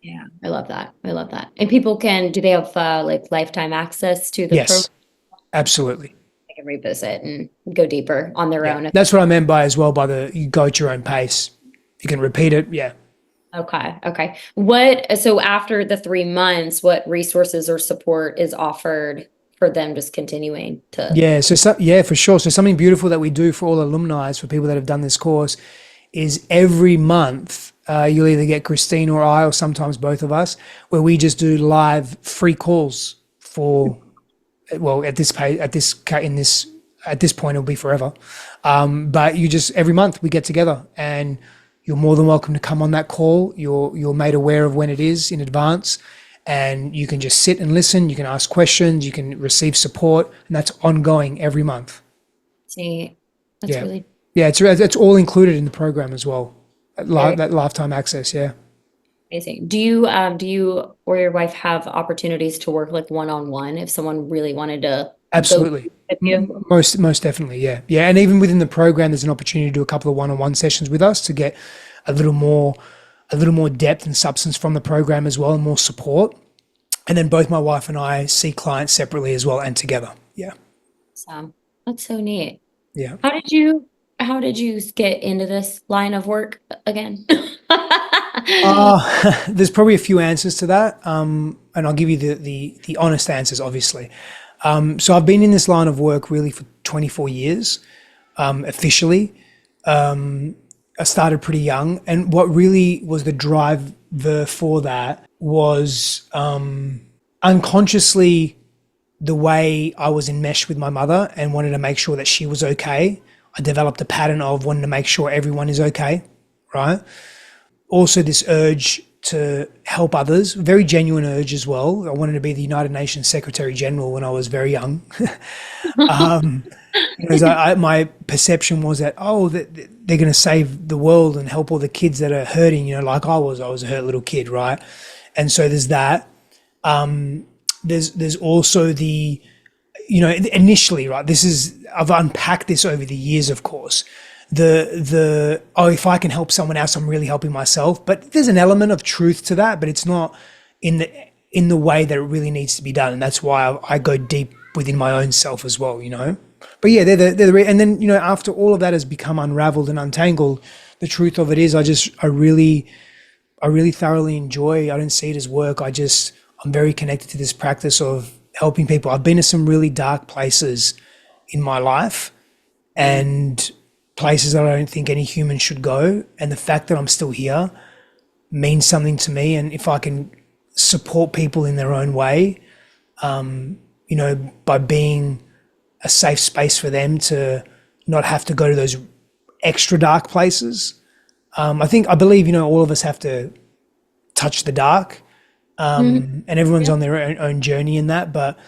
Speaker 1: Yeah, I love that. I love that. And people do they have like lifetime access to the program?
Speaker 2: Yes, absolutely.
Speaker 1: They can revisit and go deeper on their
Speaker 2: Yeah.
Speaker 1: own.
Speaker 2: That's what I meant by as well by you go at your own pace. You can repeat it. Yeah.
Speaker 1: Okay. Okay. So after the 3 months, what resources or support is offered for them just continuing to?
Speaker 2: Yeah. Yeah, for sure. So something beautiful that we do for all alumni, for people that have done this course, is every month you'll either get Christine or I, or sometimes both of us, where we just do live free calls for, well, at this pay, at this ca- in this at this point it'll be forever. But you just every month we get together, and you're more than welcome to come on that call. You're made aware of when it is in advance, and you can just sit and listen. You can ask questions. You can receive support, and that's ongoing every month.
Speaker 1: See, that's
Speaker 2: Yeah.
Speaker 1: really
Speaker 2: Yeah, it's all included in the program as well.
Speaker 1: very
Speaker 2: That lifetime access. Yeah.
Speaker 1: amazing. Do you or your wife have opportunities to work like one-on-one if someone really wanted to go
Speaker 2: Absolutely.
Speaker 1: with you?
Speaker 2: Most definitely, yeah. Yeah, and even within the program there's an opportunity to do a couple of one-on-one sessions with us to get a little more depth and substance from the program as well, and more support. And then both my wife and I see clients separately as well and together. Yeah.
Speaker 1: So that's so neat.
Speaker 2: Yeah.
Speaker 1: How did you get into this line of work again?
Speaker 2: There's probably a few answers to that. And I'll give you the honest answers, obviously. So I've been in this line of work really for 24 years, officially. I started pretty young, and what really was the driver for that was unconsciously the way I was enmeshed with my mother and wanted to make sure that she was okay. I developed a pattern of wanting to make sure everyone is okay, right? Also this urge to help others, very genuine urge as well. I wanted to be the United Nations Secretary General when I was very young. Because my perception was that, that they're going to save the world and help all the kids that are hurting, like I was a hurt little kid, right? And so there's that. There's also the, initially, right, I've unpacked this over the years, of course, if I can help someone else, I'm really helping myself. But there's an element of truth to that, but it's not in the way that it really needs to be done. And that's why I go deep within my own self as well, But yeah, and then, after all of that has become unraveled and untangled, the truth of it is I really thoroughly enjoy, I don't see it as work. I'm very connected to this practice of helping people. I've been to some really dark places in my life and places that I don't think any human should go. And the fact that I'm still here means something to me. And if I can support people in their own way, by being a safe space for them to not have to go to those extra dark places. I believe, all of us have to touch the dark, and everyone's on their own journey in that. But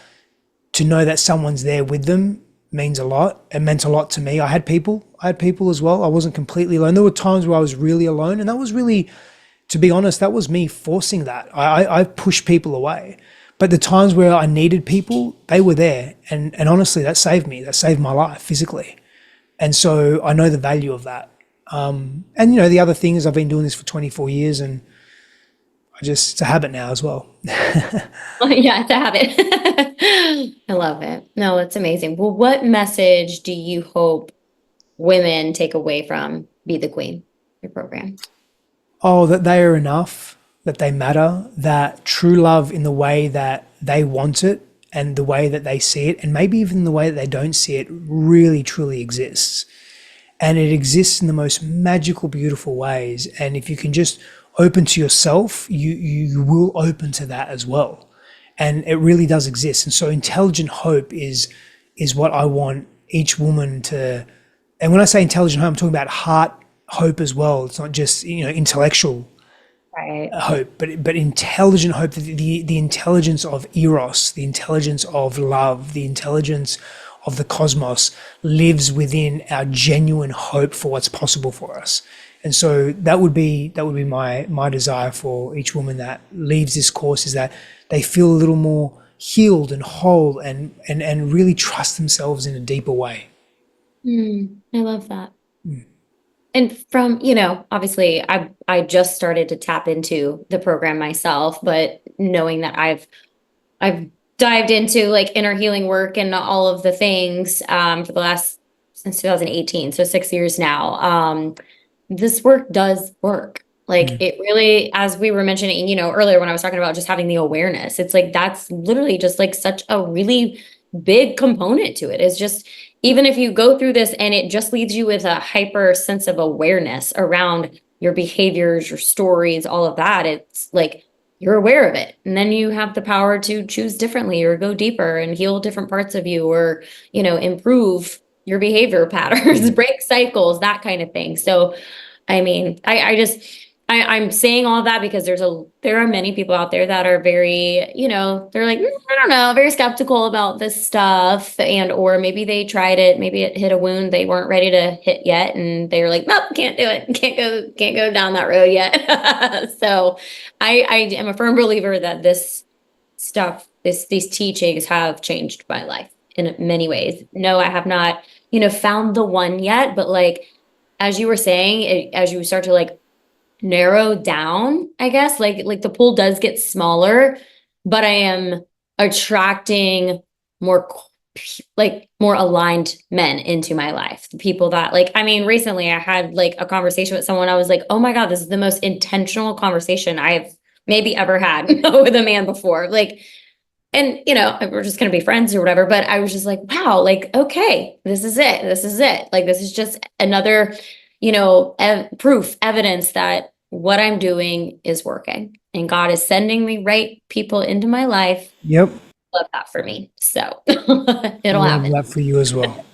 Speaker 2: to know that someone's there with them means a lot. It meant a lot to me. I had people as well. I wasn't completely alone. There were times where I was really alone, and that was really, to be honest, that was me forcing that. I pushed people away. But the times where I needed people, they were there. And honestly, that saved me. That saved my life physically. And so I know the value of that. And, the other thing is I've been doing this for 24 years and it's a habit now as well.
Speaker 1: Yeah, it's a habit. I love it. No, it's amazing. Well, what message do you hope women take away from Be the Queen, your program?
Speaker 2: That they are enough. that they matter, that true love in the way that they want it and the way that they see it, and maybe even the way that they don't see it, really truly exists. And it exists in the most magical, beautiful ways. And if you can just open to yourself, you will open to that as well. And it really does exist. And so intelligent hope is what I want each woman to. And when I say intelligent hope, I'm talking about heart hope as well. It's not just, intellectual
Speaker 1: Right.
Speaker 2: hope, but intelligent hope, the intelligence of eros, the intelligence of love, the intelligence of the cosmos lives within our genuine hope for what's possible for us. And so that would be my desire for each woman that leaves this course, is that they feel a little more healed and whole and really trust themselves in a deeper way.
Speaker 1: I love that. And from, obviously I just started to tap into the program myself, but knowing that I've dived into like inner healing work and all of the things for the last since 2018, so 6 years now. This work does work. Like it really, as we were mentioning, earlier when I was talking about just having the awareness, it's like that's literally just like such a really big component to it. It's just, even if you go through this and it just leaves you with a hyper sense of awareness around your behaviors, your stories, all of that, it's like you're aware of it. And then you have the power to choose differently or go deeper and heal different parts of you, or, improve your behavior patterns, break cycles, that kind of thing. So, I mean, I'm saying all that because there are many people out there that are very, they're like, I don't know, very skeptical about this stuff. Or maybe they tried it, maybe it hit a wound they weren't ready to hit yet. And they're like, nope, can't do it. Can't go down that road yet. So I am a firm believer that this stuff, these teachings have changed my life in many ways. No, I have not, found the one yet, but like, as you were saying, as you start to like narrow down, I guess, like the pool does get smaller, but I am attracting more aligned men into my life. The people that recently I had like a conversation with someone. I was like, oh my God, this is the most intentional conversation I've maybe ever had with a man before. Like, and we're just going to be friends or whatever. But I was just like, wow, like, okay, this is it. This is it. Like, this is just another, proof, evidence that what I'm doing is working and God is sending me right people into my life.
Speaker 2: Yep.
Speaker 1: Love that for me. So it'll
Speaker 2: Love
Speaker 1: happen.
Speaker 2: that for you as well.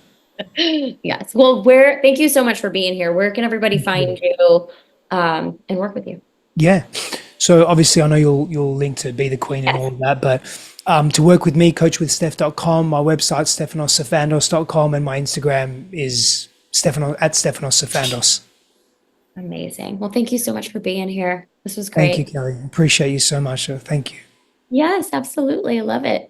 Speaker 1: Yes. Well, thank you so much for being here. Where can everybody find you and work with you?
Speaker 2: Yeah. So obviously I know you'll link to Be the Queen and all of that, but to work with me, coachwithsteph.com, my website, stefanossifandos.com, and my Instagram is Stefanos Sifandos.
Speaker 1: Amazing. Well, thank you so much for being here. This was
Speaker 2: Thank you,
Speaker 1: great.
Speaker 2: Kelly. Appreciate you so much. Thank you.
Speaker 1: Yes, absolutely. I love it.